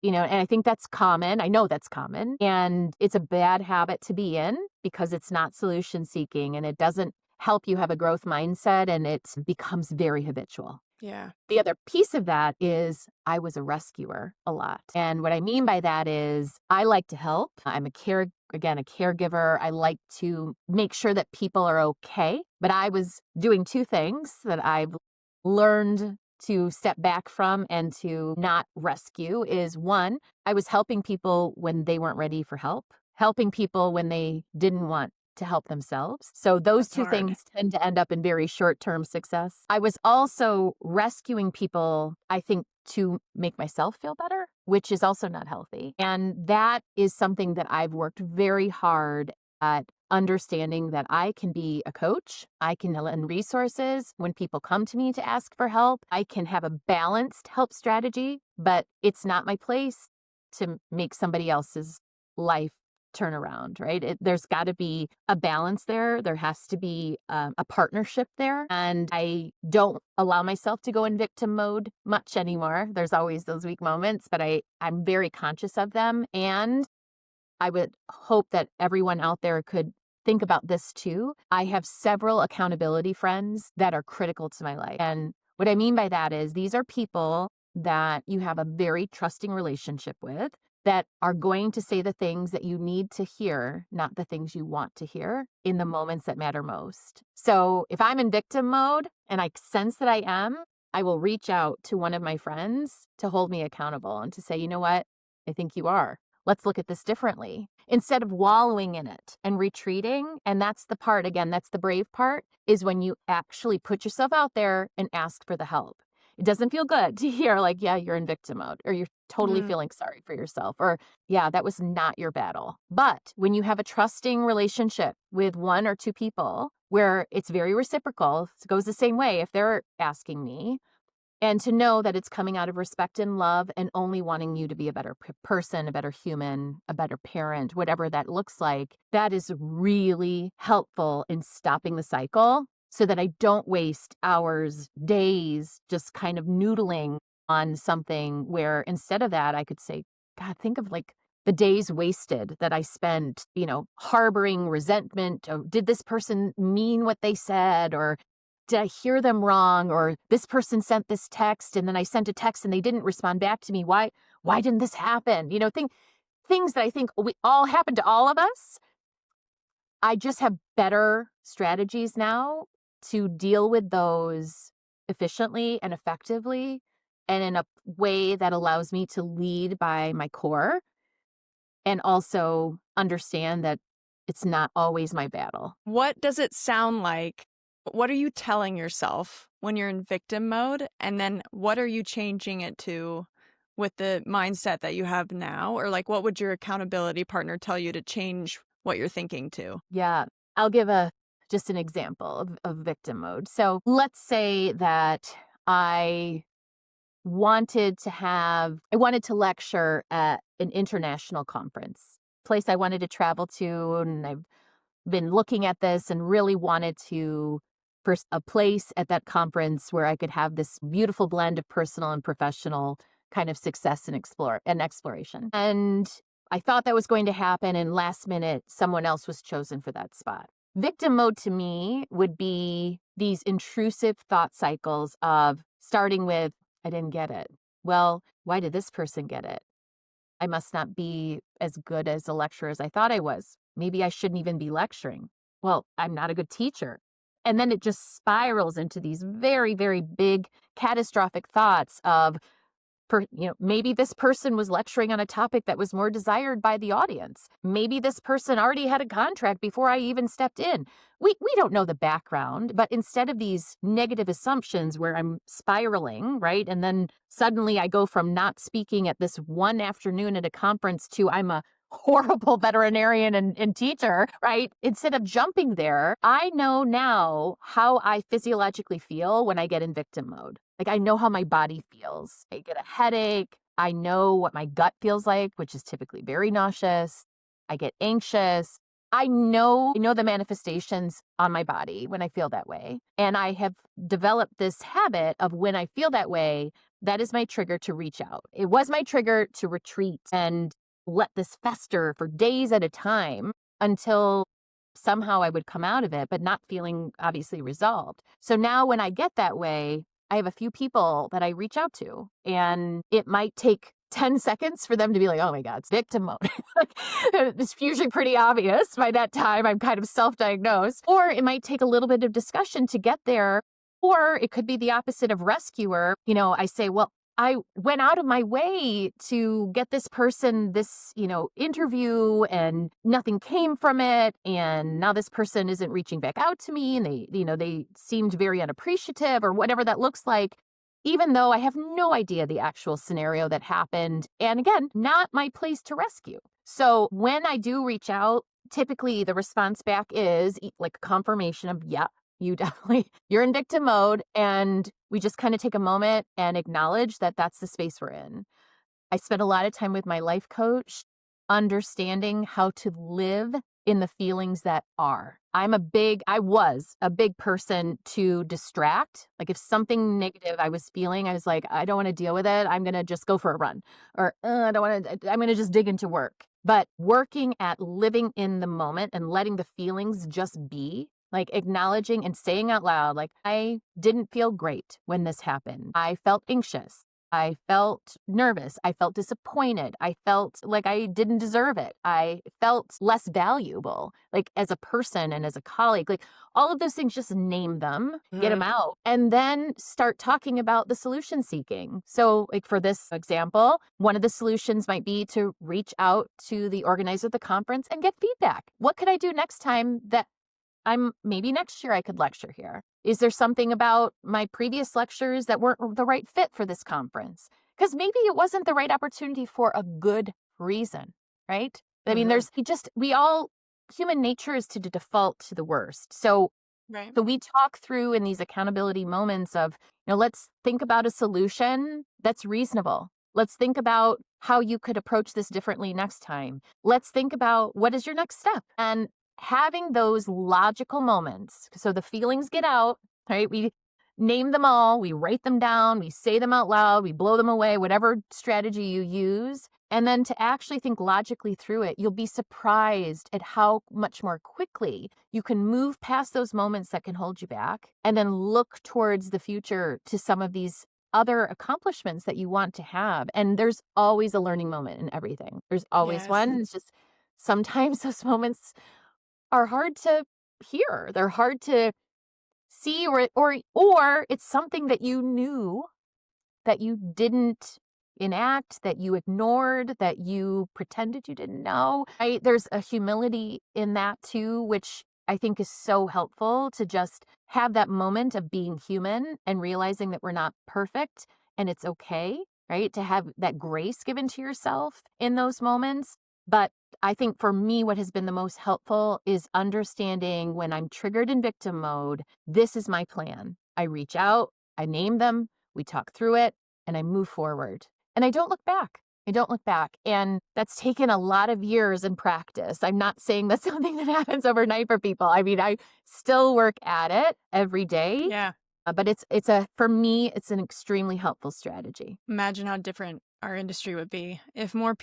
I think that's common. I know that's common. And it's a bad habit to be in because it's not solution seeking and it doesn't help you have a growth mindset, and it becomes very habitual. yeah. The other piece of that is I was a rescuer a lot. And what I mean by that is I like to help. I'm a caregiver. I like to make sure that people are okay. But I was doing two things that I've learned to step back from and to not rescue. Is one, I was helping people when they weren't ready for help, helping people when they didn't want to help themselves. So those That's two hard. things tend to end up in very short-term success. I was also rescuing people, I think, to make myself feel better, which is also not healthy. And that is something that I've worked very hard at understanding, that I can be a coach. I can lend resources when people come to me to ask for help. I can have a balanced help strategy, but it's not my place to make somebody else's life turn around, right? There's got to be a balance there. There has to be a partnership there. And I don't allow myself to go in victim mode much anymore. There's always those weak moments, but I'm very conscious of them. And I would hope that everyone out there could think about this too. I have several accountability friends that are critical to my life. And what I mean by that is these are people that you have a very trusting relationship with, that are going to say the things that you need to hear, not the things you want to hear in the moments that matter most. So if I'm in victim mode and I sense that I am, I will reach out to one of my friends to hold me accountable and to say, you know what? I think you are. Let's look at this differently. Instead of wallowing in it and retreating, and that's the part, again, that's the brave part, is when you actually put yourself out there and ask for the help. It doesn't feel good to hear like, yeah, you're in victim mode, or you're totally Mm. feeling sorry for yourself, or yeah, that was not your battle. But when you have a trusting relationship with one or two people where it's very reciprocal, it goes the same way if they're asking me, and to know that it's coming out of respect and love and only wanting you to be a better person, a better human, a better parent, whatever that looks like, that is really helpful in stopping the cycle so that I don't waste hours, days, just kind of noodling on something where instead of that, I could say, God, think of like the days wasted that I spent, harboring resentment. Or did this person mean what they said? Or did I hear them wrong? Or this person sent this text and then I sent a text and they didn't respond back to me. Why didn't this happen? Things that I think we all happen to all of us. I just have better strategies now to deal with those efficiently and effectively and in a way that allows me to lead by my core and also understand that it's not always my battle. What does it sound like? What are you telling yourself when you're in victim mode? And then what are you changing it to with the mindset that you have now? Or like, what would your accountability partner tell you to change what you're thinking to? Yeah, I'll give just an example of victim mode. So let's say that I I wanted to lecture at an international conference, place I wanted to travel to, and I've been looking at this and really wanted to for a place at that conference where I could have this beautiful blend of personal and professional kind of success and exploration. And I thought that was going to happen, and last minute someone else was chosen for that spot. Victim mode to me would be these intrusive thought cycles of starting with, I didn't get it. Well, why did this person get it? I must not be as good as a lecturer as I thought I was. Maybe I shouldn't even be lecturing. Well, I'm not a good teacher. And then it just spirals into these very, very big catastrophic thoughts of, maybe this person was lecturing on a topic that was more desired by the audience. Maybe this person already had a contract before I even stepped in. We don't know the background, but instead of these negative assumptions where I'm spiraling, right? And then suddenly I go from not speaking at this one afternoon at a conference to I'm a horrible veterinarian and teacher, right? Instead of jumping there, I know now how I physiologically feel when I get in victim mode. Like I know how my body feels. I get a headache. I know what my gut feels like, which is typically very nauseous. I get anxious. I know the manifestations on my body when I feel that way. And I have developed this habit of when I feel that way, that is my trigger to reach out. It was my trigger to retreat and let this fester for days at a time until somehow I would come out of it, but not feeling obviously resolved. So now when I get that way, I have a few people that I reach out to, and it might take 10 seconds for them to be like, oh my God, it's victim mode. Like, it's usually pretty obvious by that time. I'm kind of self-diagnosed. Or it might take a little bit of discussion to get there. Or it could be the opposite of rescuer. I say, well, I went out of my way to get this person this, interview and nothing came from it. And now this person isn't reaching back out to me and they seemed very unappreciative or whatever that looks like, even though I have no idea the actual scenario that happened. And again, not my place to rescue. So when I do reach out, typically the response back is like a confirmation of, yeah, you're in victim mode. And we just kind of take a moment and acknowledge that that's the space we're in. I spent a lot of time with my life coach, understanding how to live in the feelings that are. I was a big person to distract. Like if something negative I was feeling, I was like, I don't want to deal with it. I'm going to just go for a run, or I'm going to just dig into work. But working at living in the moment and letting the feelings just be, like acknowledging and saying out loud, like, I didn't feel great when this happened. I felt anxious. I felt nervous. I felt disappointed. I felt like I didn't deserve it. I felt less valuable, like as a person and as a colleague, like all of those things, just name them, get them Mhm. out, and then start talking about the solution seeking. So, like for this example, one of the solutions might be to reach out to the organizer of the conference and get feedback. What could I do next time that maybe next year I could lecture here? Is there something about my previous lectures that weren't the right fit for this conference? Because maybe it wasn't the right opportunity for a good reason, right? I mean, Mhm. human nature is to default to the worst. So Right. we talk through in these accountability moments of, let's think about a solution that's reasonable. Let's think about how you could approach this differently next time. Let's think about what is your next step. And having those logical moments. So the feelings get out, right? We name them all, we write them down, we say them out loud, we blow them away, whatever strategy you use. And then to actually think logically through it, you'll be surprised at how much more quickly you can move past those moments that can hold you back and then look towards the future to some of these other accomplishments that you want to have. And there's always a learning moment in everything. There's always Yes. one. It's just sometimes those moments are hard to hear. They're hard to see, or it's something that you knew that you didn't enact, that you ignored, that you pretended you didn't know. There's a humility in that too, which I think is so helpful to just have that moment of being human and realizing that we're not perfect and it's okay, right? To have that grace given to yourself in those moments. But I think for me, what has been the most helpful is understanding when I'm triggered in victim mode, this is my plan. I reach out, I name them, we talk through it, and I move forward. And I don't look back. I don't look back. And that's taken a lot of years in practice. I'm not saying that's something that happens overnight for people. I mean, I still work at it every day, Yeah. but for me, it's an extremely helpful strategy. Imagine how different our industry would be if more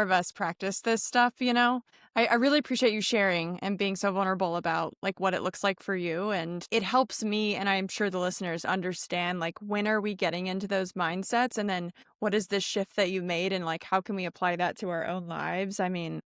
of us practice this stuff, you know? I really appreciate you sharing and being so vulnerable about like what it looks like for you. And it helps me, and I'm sure the listeners understand, like, when are we getting into those mindsets? And then what is this shift that you made? And like, how can we apply that to our own lives? I mean,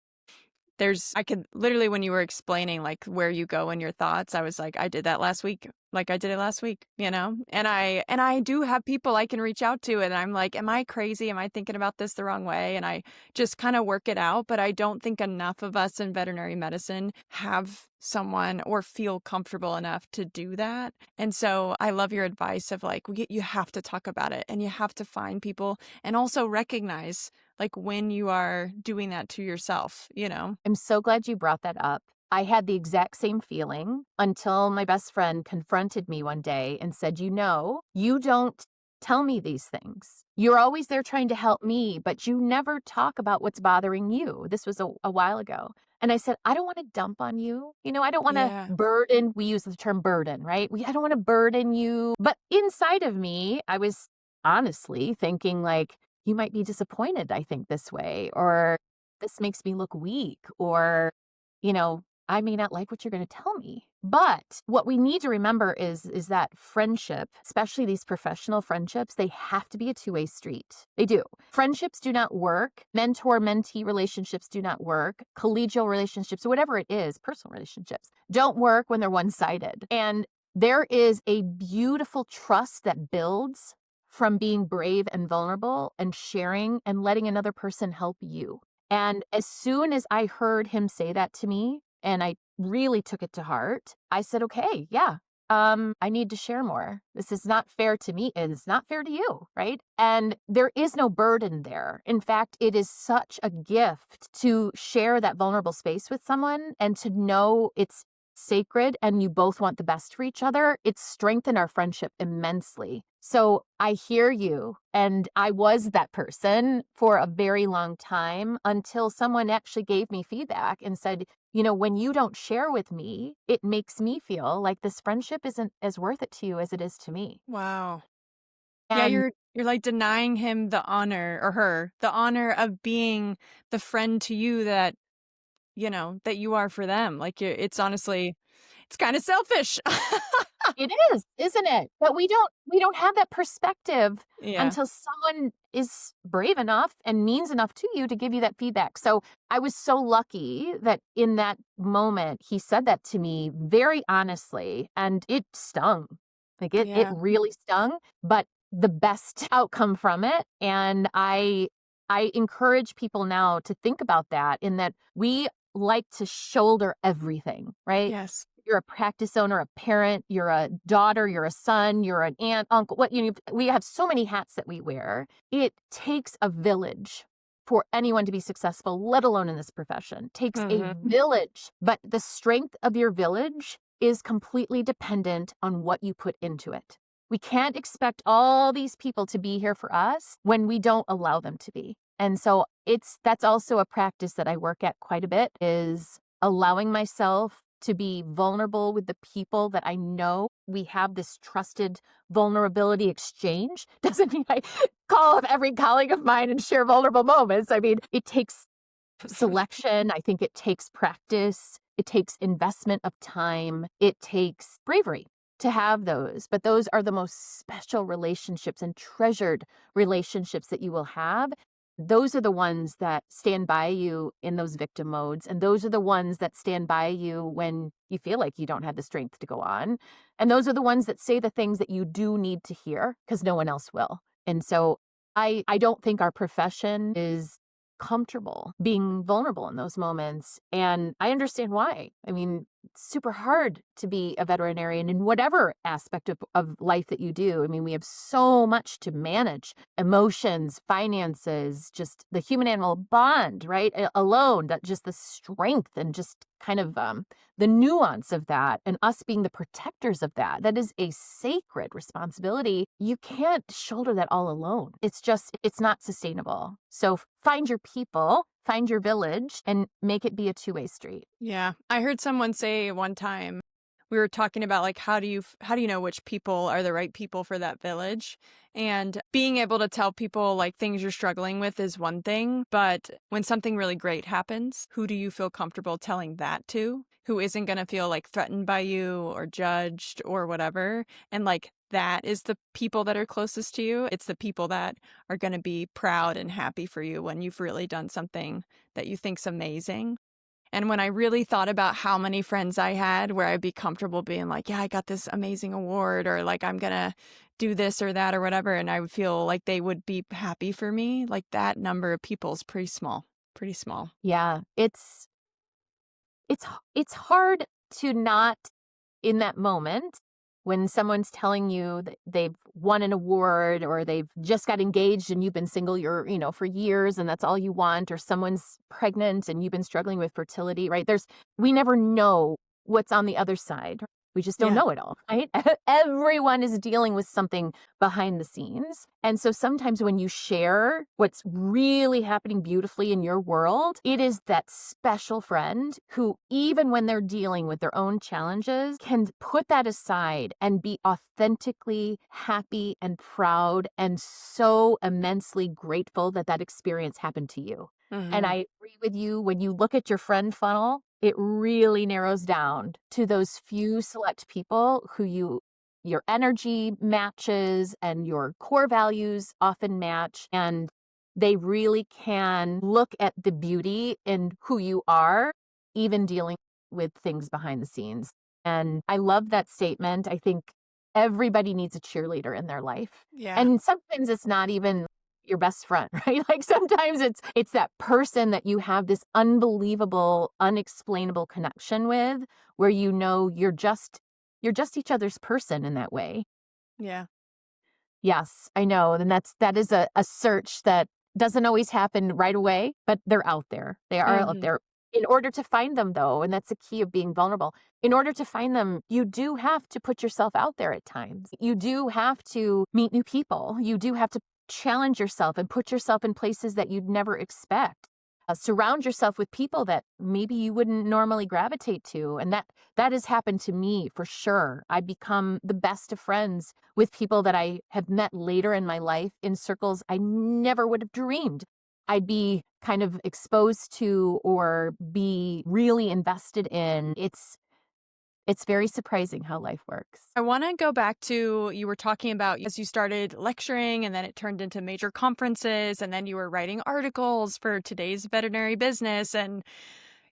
I could literally, when you were explaining like where you go in your thoughts, I was like, I did that last week. Like I did it last week, you know? And I do have people I can reach out to and I'm like, am I crazy? Am I thinking about this the wrong way? And I just kind of work it out. But I don't think enough of us in veterinary medicine have someone or feel comfortable enough to do that. And so I love your advice of like, you have to talk about it and you have to find people and also recognize like when you are doing that to yourself, you know? I'm so glad you brought that up. I had the exact same feeling until my best friend confronted me one day and said, you don't tell me these things. You're always there trying to help me, but you never talk about what's bothering you. This was a while ago. And I said, I don't want to dump on you. I don't want to Yeah. burden. We use the term burden, right? I don't want to burden you. But inside of me, I was honestly thinking like, you might be disappointed, I think this way, or this makes me look weak, or, you know, I may not like what you're going to tell me. But what we need to remember is that friendship, especially these professional friendships, they have to be a two-way street. They do. Friendships do not work. Mentor-mentee relationships do not work. Collegial relationships, whatever it is, personal relationships, don't work when they're one-sided. And there is a beautiful trust that builds from being brave and vulnerable and sharing and letting another person help you. And as soon as I heard him say that to me, and I really took it to heart, I said, okay, yeah, I need to share more. This is not fair to me. It is not fair to you, right? And there is no burden there. In fact, it is such a gift to share that vulnerable space with someone and to know it's sacred and you both want the best for each other. It's strengthened our friendship immensely. So I hear you. And I was that person for a very long time until someone actually gave me feedback and said, when you don't share with me, it makes me feel like this friendship isn't as worth it to you as it is to me. Wow. Yeah, And you're like denying him the honor or her, the honor of being the friend to you that, that you are for them. Like it's honestly, It's kind of selfish. It is, isn't it? But we don't have that perspective Yeah. until someone is brave enough and means enough to you to give you that feedback. So I was so lucky that in that moment he said that to me very honestly, and it stung. Like it Yeah. really stung, but the best outcome from it. And I encourage people now to think about that, in that we like to shoulder everything, right? Yes. You're a practice owner, a parent, you're a daughter, you're a son, you're an aunt, uncle. We have so many hats that we wear. It takes a village for anyone to be successful, let alone in this profession. It takes a Hmm. village, but the strength of your village is completely dependent on what you put into it. We can't expect all these people to be here for us when we don't allow them to be. And so that's also a practice that I work at quite a bit, is allowing myself to be vulnerable with the people that I know. We have this trusted vulnerability exchange. Doesn't mean I call up every colleague of mine and share vulnerable moments. I mean, it takes selection. I think it takes practice. It takes investment of time. It takes bravery to have those. But those are the most special relationships and treasured relationships that you will have. Those are the ones that stand by you in those victim modes. And those are the ones that stand by you when you feel like you don't have the strength to go on. And those are the ones that say the things that you do need to hear because no one else will. And so I don't think our profession is comfortable being vulnerable in those moments. And I understand why. I mean, it's super hard to be a veterinarian in whatever aspect of life that you do. I mean, we have so much to manage: emotions, finances, just the human animal bond, right? Alone, that just the strength and just kind of the nuance of that, and us being the protectors of that. That is a sacred responsibility. You can't shoulder that all alone. It's not sustainable. So find your people, find your village, and make it be a two-way street. Yeah. I heard someone say one time, we were talking about like how do you know which people are the right people for that village? And being able to tell people like things you're struggling with is one thing, but when something really great happens, who do you feel comfortable telling that to? Who isn't going to feel like threatened by you or judged or whatever? And like that is the people that are closest to you. It's the people that are going to be proud and happy for you when you've really done something that you think's amazing. And when I really thought about how many friends I had where I'd be comfortable being like, yeah, I got this amazing award, or like I'm going to do this or that or whatever, and I would feel like they would be happy for me, like that number of people is pretty small, pretty small. Yeah, it's hard to not, in that moment when someone's telling you that they've won an award, or they've just got engaged and you've been single for years and that's all you want, or someone's pregnant and you've been struggling with fertility, right? We never know what's on the other side. We just don't Yeah. know it all, right? Everyone is dealing with something behind the scenes. And so sometimes when you share what's really happening beautifully in your world, it is that special friend who, even when they're dealing with their own challenges, can put that aside and be authentically happy and proud and so immensely grateful that that experience happened to you. And Hmm. I agree with you. When you look at your friend funnel, it really narrows down to those few select people who your energy matches and your core values often match. And they really can look at the beauty in who you are, even dealing with things behind the scenes. And I love that statement. I think everybody needs a cheerleader in their life. Yeah. And sometimes it's not even your best friend, right? Like sometimes it's that person that you have this unbelievable, unexplainable connection with, where you're just each other's person in that way. Yeah. Yes, I know. And that is a search that doesn't always happen right away, but they're out there. They are out Hmm. there. In order to find them, though, and that's the key of being vulnerable, in order to find them, you do have to put yourself out there at times. You do have to meet new people. You do have to challenge yourself and put yourself in places that you'd never expect. Surround yourself with people that maybe you wouldn't normally gravitate to. And that has happened to me for sure. I become the best of friends with people that I have met later in my life in circles I never would have dreamed I'd be kind of exposed to or be really invested in. It's very surprising how life works. I want to go back to you were talking about as you started lecturing and then it turned into major conferences and then you were writing articles for today's veterinary business and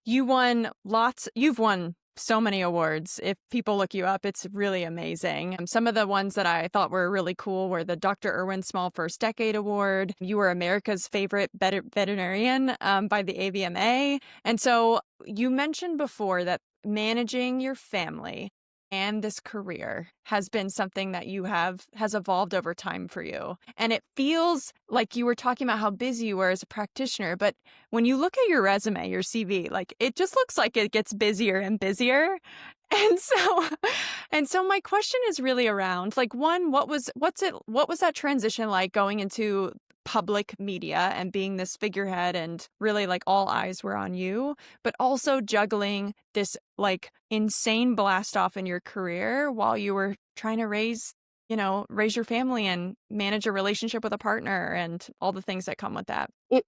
you've won so many awards. If people look you up, it's really amazing. Some of the ones that I thought were really cool were the Dr. Irwin Small First Decade Award. You were America's favorite veterinarian by the AVMA. And so you mentioned before that managing your family and this career has been something that has evolved over time for you. And it feels like you were talking about how busy you were as a practitioner, but when you look at your resume, your CV, like it just looks like it gets busier and busier. And so and so my question is really around like one, what was that transition like going into public media and being this figurehead and really like all eyes were on you, but also juggling this like insane blast off in your career while you were trying to raise your family and manage a relationship with a partner and all the things that come with that. It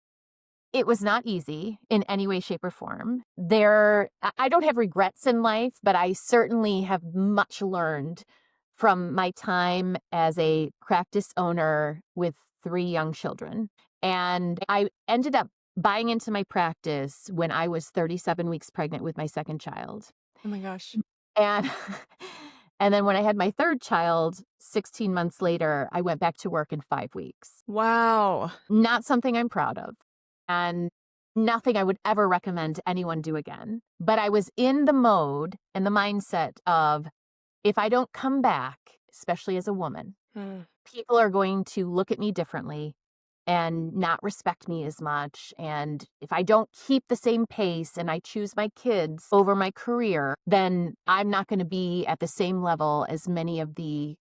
it was not easy in any way, shape, or form. I don't have regrets in life, but I certainly have much learned from my time as a practice owner with 3 young children. And I ended up buying into my practice when I was 37 weeks pregnant with my second child. Oh my gosh. And and then when I had my third child, 16 months later, I went back to work in 5 weeks. Wow. Not something I'm proud of, and nothing I would ever recommend anyone do again. But I was in the mode and the mindset of if I don't come back, especially as a woman, Mm. people are going to look at me differently and not respect me as much. And if I don't keep the same pace and I choose my kids over my career, then I'm not going to be at the same level as many of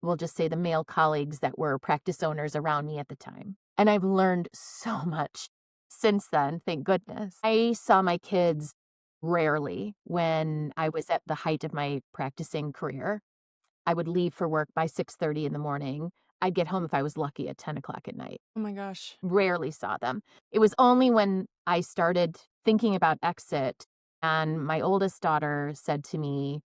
we'll just say the male colleagues that were practice owners around me at the time. And I've learned so much since then, thank goodness. I saw my kids rarely when I was at the height of my practicing career. I would leave for work by 6:30 in the morning. I'd get home if I was lucky at 10 o'clock at night. Oh my gosh. Rarely saw them. It was only when I started thinking about exit and my oldest daughter said to me,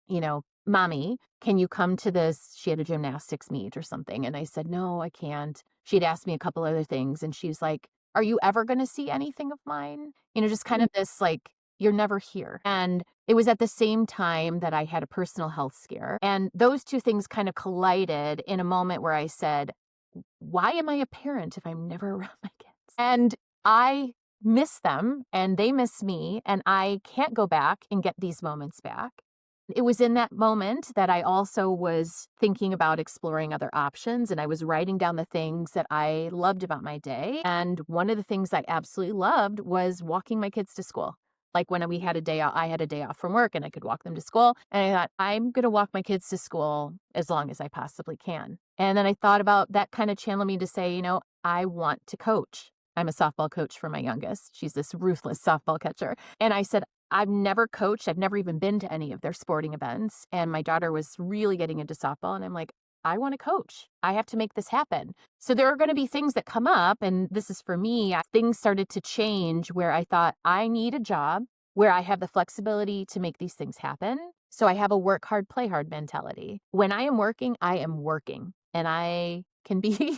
Mommy, can you come to this? She had a gymnastics meet or something. And I said, no, I can't. She'd asked me a couple other things and she's like, are you ever going to see anything of mine? Just kind of this like, you're never here. And it was at the same time that I had a personal health scare. And those two things kind of collided in a moment where I said, why am I a parent if I'm never around my kids? And I miss them and they miss me and I can't go back and get these moments back. It was in that moment that I also was thinking about exploring other options and I was writing down the things that I loved about my day. And one of the things I absolutely loved was walking my kids to school. Like when we had a day off, I had a day off from work and I could walk them to school. And I thought, I'm going to walk my kids to school as long as I possibly can. And then I thought about that kind of channeled me to say, I want to coach. I'm a softball coach for my youngest. She's this ruthless softball catcher. And I said, I've never coached. I've never even been to any of their sporting events. And my daughter was really getting into softball. And I'm like, I want to coach. I have to make this happen. So there are going to be things that come up. And this is for me, things started to change where I thought I need a job where I have the flexibility to make these things happen. So I have a work hard, play hard mentality. When I am working, I am working. And I can be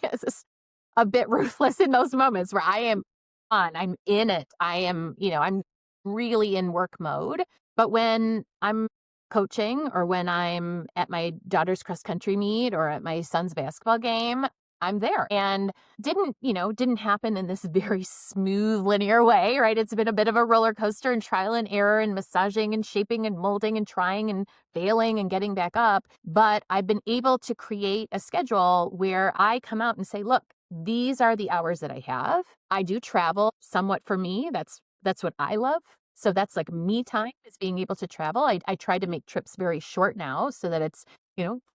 a bit ruthless in those moments where I am on, I'm in it. I am, I'm really in work mode. But when I'm coaching or when I'm at my daughter's cross country meet or at my son's basketball game, I'm there. And didn't happen in this very smooth linear way, right? It's been a bit of a roller coaster and trial and error and massaging and shaping and molding and trying and failing and getting back up. But I've been able to create a schedule where I come out and say, look, these are the hours that I have. I do travel somewhat for me. That's what I love. So that's like me time is being able to travel. I try to make trips very short now so that it's,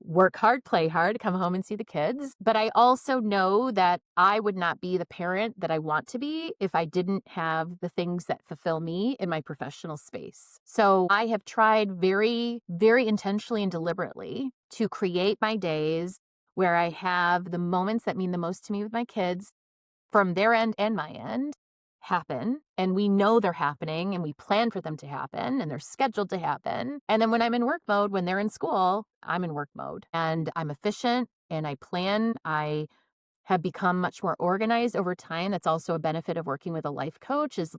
work hard, play hard, come home and see the kids. But I also know that I would not be the parent that I want to be if I didn't have the things that fulfill me in my professional space. So I have tried very, very intentionally and deliberately to create my days where I have the moments that mean the most to me with my kids from their end and my end. happen, and we know they're happening, and we plan for them to happen, and they're scheduled to happen. And then when I'm in work mode, when they're in school, I'm in work mode, and I'm efficient and I plan. I have become much more organized over time. That's also a benefit of working with a life coach, is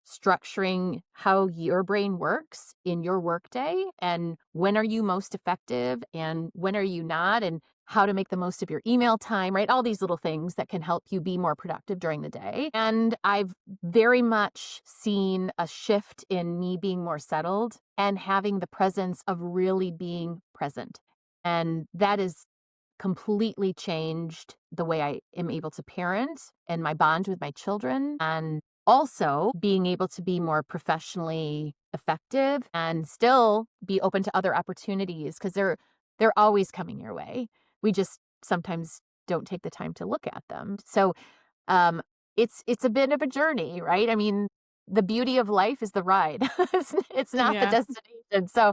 structuring how your brain works in your workday, and when are you most effective and when are you not, and how to make the most of your email time, right? All these little things that can help you be more productive during the day. And I've very much seen a shift in me being more settled and having the presence of really being present. And that is completely changed the way I am able to parent and my bond with my children, and also being able to be more professionally effective and still be open to other opportunities, because they're always coming your way. We just sometimes don't take the time to look at them. So it's a bit of a journey, right? I mean, the beauty of life is the ride. It's not the Yeah. destination. So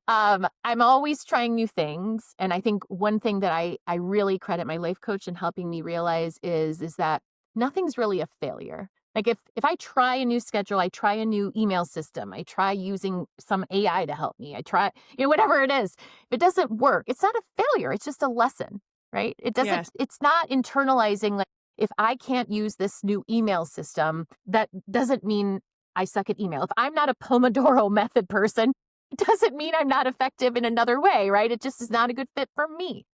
I'm always trying new things. And I think one thing that I really credit my life coach in helping me realize is that nothing's really a failure. Like if I try a new schedule, I try a new email system, I try using some AI to help me, I try, whatever it is, if it doesn't work, it's not a failure. It's just a lesson, right? Yes. It's not internalizing like, if I can't use this new email system, that doesn't mean I suck at email. If I'm not a Pomodoro method person, it doesn't mean I'm not effective in another way, right? It just is not a good fit for me.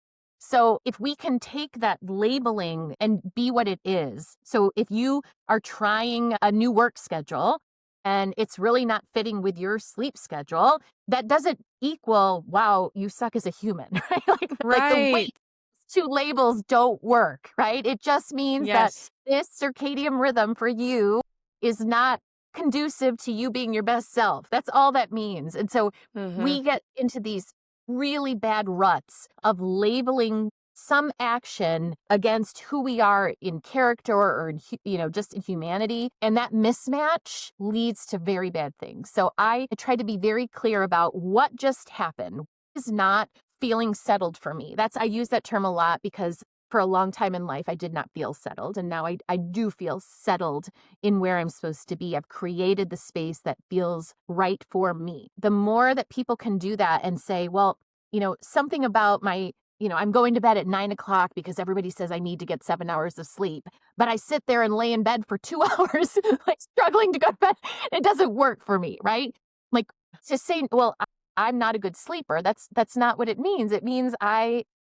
So if we can take that labeling and be what it is. So if you are trying a new work schedule and it's really not fitting with your sleep schedule, that doesn't equal, wow, you suck as a human, right? Like the Right. weight, two labels don't work, right? It just means that Yes. this circadian rhythm for you is not conducive to you being your best self. That's all that means. And so Hmm. we get into these really bad ruts of labeling some action against who we are in character or in, just in humanity. And that mismatch leads to very bad things. So I try to be very clear about what just happened is not feeling settled for me. I use that term a lot because for a long time in life, I did not feel settled. And now I do feel settled in where I'm supposed to be. I've created the space that feels right for me. The more that people can do that and say, well, something about I'm going to bed at 9 o'clock because everybody says I need to get 7 hours of sleep, but I sit there and lay in bed for 2 hours, like struggling to go to bed. It doesn't work for me, right? Like to say, well, I'm not a good sleeper. That's not what it means. It means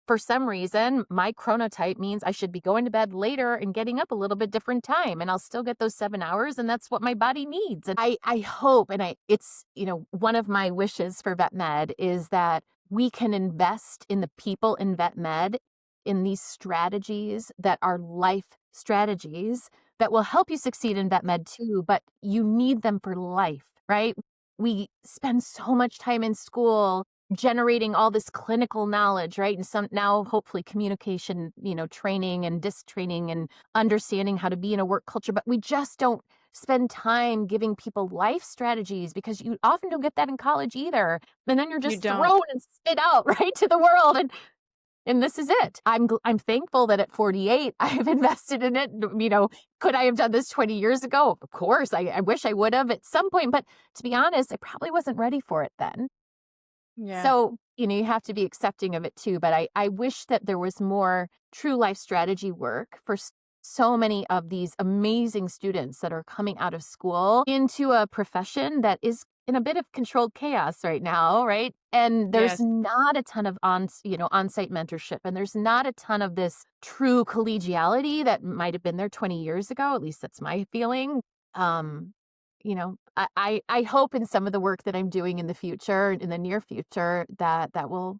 for some reason, my chronotype means I should be going to bed later and getting up a little bit different time, and I'll still get those 7 hours, and that's what my body needs. And I hope, and it's, one of my wishes for vet med is that we can invest in the people in vet med in these strategies that are life strategies that will help you succeed in vet med too, but you need them for life, right? We spend so much time in school generating all this clinical knowledge, right? And some now hopefully communication, training and disc training and understanding how to be in a work culture, but we just don't spend time giving people life strategies because you often don't get that in college either. And then you're You just don't. thrown and spit out right to the world. And this is it. I'm thankful that at 48, I've invested in it. Could I have done this 20 years ago? Of course, I wish I would have at some point, but to be honest, I probably wasn't ready for it then. Yeah. So, you have to be accepting of it too. But I wish that there was more true life strategy work for so many of these amazing students that are coming out of school into a profession that is in a bit of controlled chaos right now, right? And there's Yes. not a ton of on-site mentorship, and there's not a ton of this true collegiality that might have been there 20 years ago. At least that's my feeling. Um, I hope in some of the work that I'm doing in the future, in the near future, that will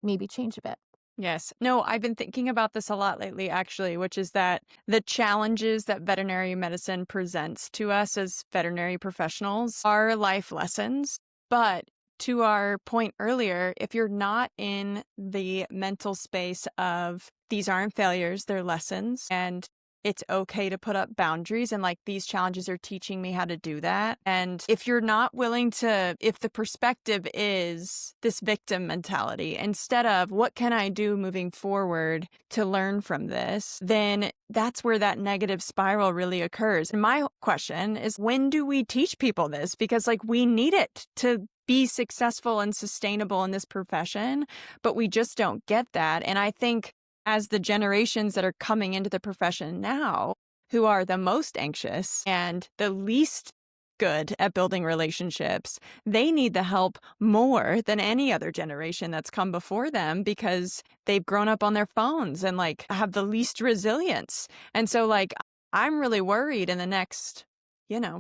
maybe change a bit. Yes. No, I've been thinking about this a lot lately, actually, which is that the challenges that veterinary medicine presents to us as veterinary professionals are life lessons. But to our point earlier, if you're not in the mental space of these aren't failures, they're lessons, and it's okay to put up boundaries, and like these challenges are teaching me how to do that. And if you're not willing to, if the perspective is this victim mentality instead of what can I do moving forward to learn from this, then that's where that negative spiral really occurs. And my question is, when do we teach people this? Because like we need it to be successful and sustainable in this profession, but we just don't get that. And I think as the generations that are coming into the profession now, who are the most anxious and the least good at building relationships, they need the help more than any other generation that's come before them because they've grown up on their phones and like have the least resilience. And so like I'm really worried in the next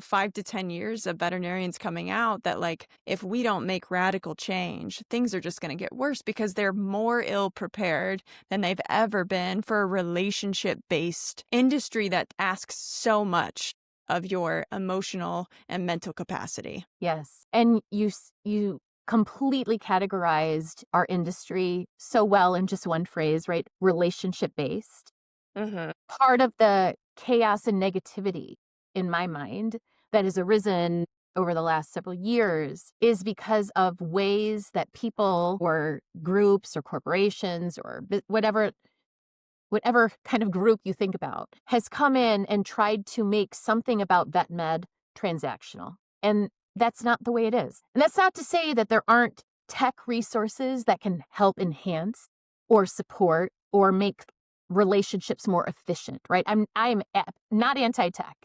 5 to 10 years of veterinarians coming out that like if we don't make radical change, things are just going to get worse because they're more ill prepared than they've ever been for a relationship based industry that asks so much of your emotional and mental capacity. Yes. And you completely categorized our industry so well in just one phrase, right? Relationship based. Mm-hmm. Part of the chaos and negativity in my mind that has arisen over the last several years is because of ways that people or groups or corporations or whatever kind of group you think about has come in and tried to make something about vet med transactional. And that's not the way it is. And that's not to say that there aren't tech resources that can help enhance or support or make relationships more efficient, right? I'm not anti-tech.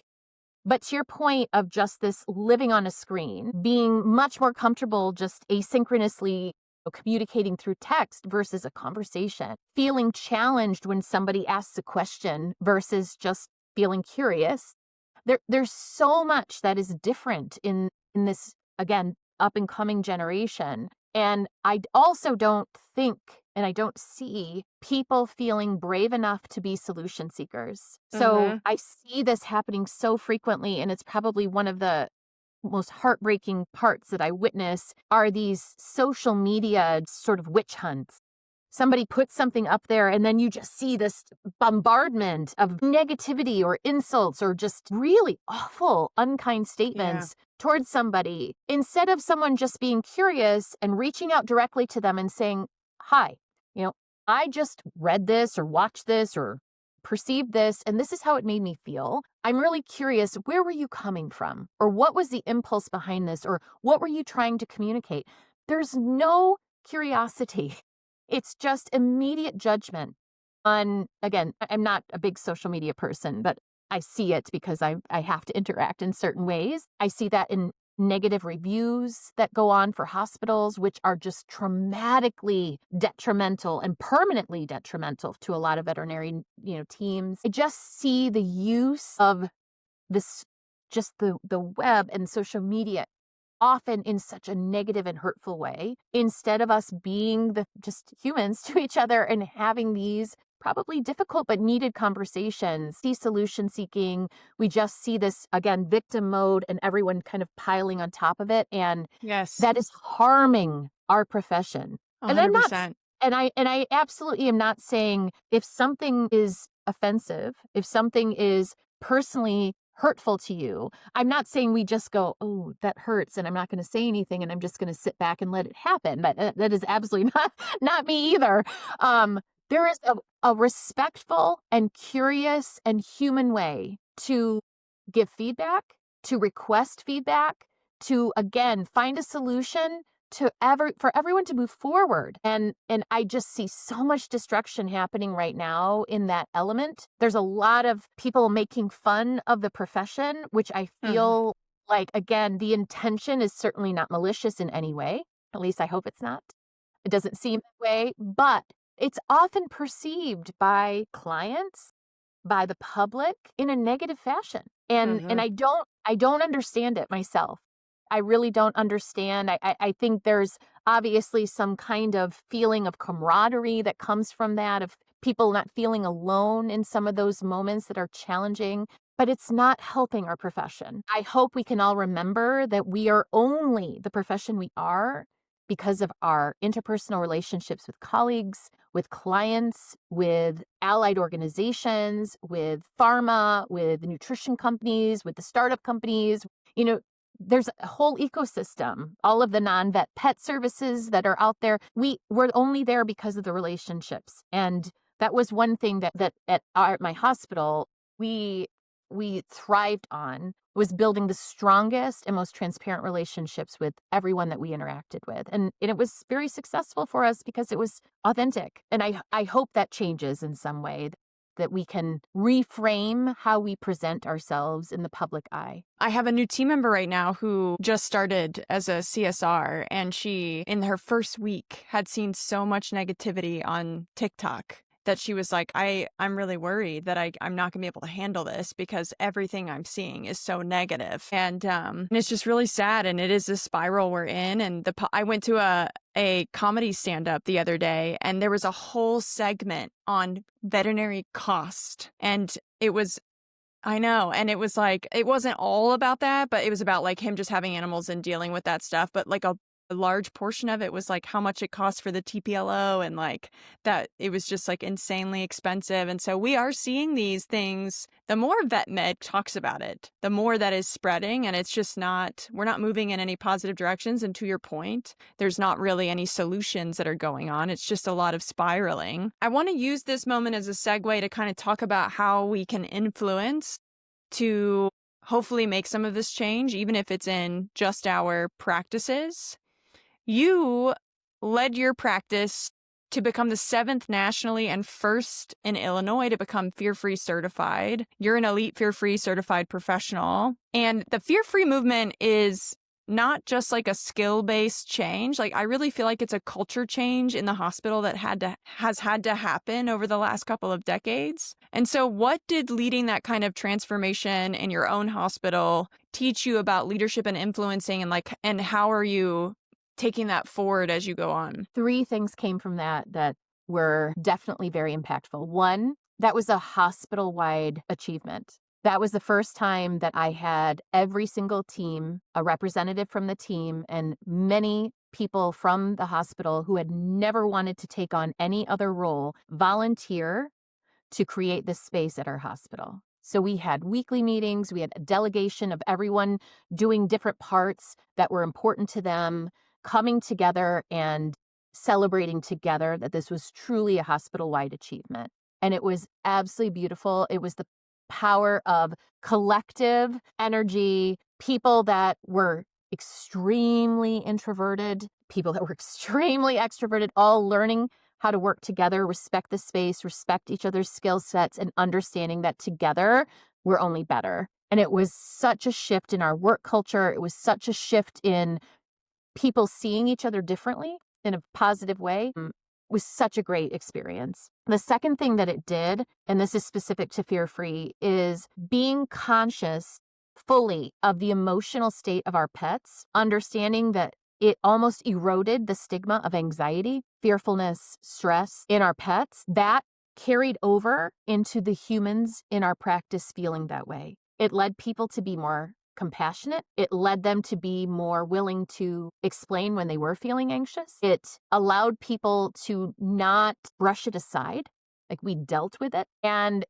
But to your point of just this living on a screen, being much more comfortable just asynchronously communicating through text versus a conversation, feeling challenged when somebody asks a question versus just feeling curious. There's so much that is different in this, again, up and coming generation. And I also don't think, and I don't see people feeling brave enough to be solution seekers. So I see this happening so frequently, and it's probably one of the most heartbreaking parts that I witness are these social media sort of witch hunts. Somebody puts something up there and then you just see this bombardment of negativity or insults or just really awful, unkind statements towards somebody instead of someone just being curious and reaching out directly to them and saying, hi, I just read this or watched this or perceived this, and this is how it made me feel. I'm really curious, where were you coming from? Or what was the impulse behind this? Or what were you trying to communicate? There's no curiosity. It's just immediate judgment on, again, I'm not a big social media person, but I see it because I have to interact in certain ways. I see that in negative reviews that go on for hospitals, which are just traumatically detrimental and permanently detrimental to a lot of veterinary, teams. I just see the use of this, just the web and social media often in such a negative and hurtful way, instead of us being just humans to each other and having these probably difficult but needed conversations, see solution seeking. We just see this, again, victim mode and everyone kind of piling on top of it. And that is harming our profession. 100%. And I'm not, and I absolutely am not saying if something is offensive, if something is personally hurtful to you, I'm not saying we just go, oh, that hurts, and I'm not going to say anything, and I'm just going to sit back and let it happen. That is absolutely not me either. There is a respectful and curious and human way to give feedback, to request feedback, to, again, find a solution for everyone to move forward. And I just see so much destruction happening right now in that element. There's a lot of people making fun of the profession, which I feel like, again, the intention is certainly not malicious in any way. At least I hope it's not. It doesn't seem that way, but it's often perceived by clients, by the public in a negative fashion. And I don't understand it myself. I really don't understand. I think there's obviously some kind of feeling of camaraderie that comes from that, of people not feeling alone in some of those moments that are challenging, but it's not helping our profession. I hope we can all remember that we are only the profession we are because of our interpersonal relationships with colleagues, with clients, with allied organizations, with pharma, with nutrition companies, with the startup companies. You know, there's a whole ecosystem, all of the non-vet pet services that are out there. We're only there because of the relationships. And that was one thing that at my hospital, we thrived on, was building the strongest and most transparent relationships with everyone that we interacted with. And it was very successful for us because it was authentic. And I hope that changes in some way, that we can reframe how we present ourselves in the public eye. I have a new team member right now who just started as a CSR, and she, in her first week, had seen so much negativity on TikTok that she was like, I'm really worried that I'm not going to be able to handle this because everything I'm seeing is so negative. And it's just really sad. And it is a spiral we're in. And I went to a comedy stand-up the other day, and there was a whole segment on veterinary cost. And I know. And it was like, it wasn't all about that, but it was about like him just having animals and dealing with that stuff. But like a large portion of it was like how much it costs for the TPLO, and like that it was just like insanely expensive. And so we are seeing these things. The more vet med talks about it, the more that is spreading, and it's just we're not moving in any positive directions. And to your point, there's not really any solutions that are going on. It's just a lot of spiraling. I want to use this moment as a segue to kind of talk about how we can influence to hopefully make some of this change, even if it's in just our practices. You led your practice to become the 7th nationally and first in Illinois to become fear-free certified. You're an elite fear-free certified professional. And the fear-free movement is not just like a skill-based change. Like, I really feel like it's a culture change in the hospital that has had to happen over the last couple of decades. And so what did leading that kind of transformation in your own hospital teach you about leadership and influencing, and how are you taking that forward as you go on? 3 things came from that were definitely very impactful. One, that was a hospital-wide achievement. That was the first time that I had every single team, a representative from the team, and many people from the hospital who had never wanted to take on any other role volunteer to create this space at our hospital. So we had weekly meetings, we had a delegation of everyone doing different parts that were important to them, coming together and celebrating together that this was truly a hospital-wide achievement. And it was absolutely beautiful. It was the power of collective energy, people that were extremely introverted, people that were extremely extroverted, all learning how to work together, respect the space, respect each other's skill sets, and understanding that together we're only better. And it was such a shift in our work culture. It was such a shift in people seeing each other differently in a positive way. Was such a great experience. The second thing that it did, and this is specific to fear-free, is being conscious fully of the emotional state of our pets, understanding that it almost eroded the stigma of anxiety, fearfulness, stress in our pets. That carried over into the humans in our practice feeling that way. It led people to be more compassionate. It led them to be more willing to explain when they were feeling anxious. It allowed people to not brush it aside, like we dealt with it. And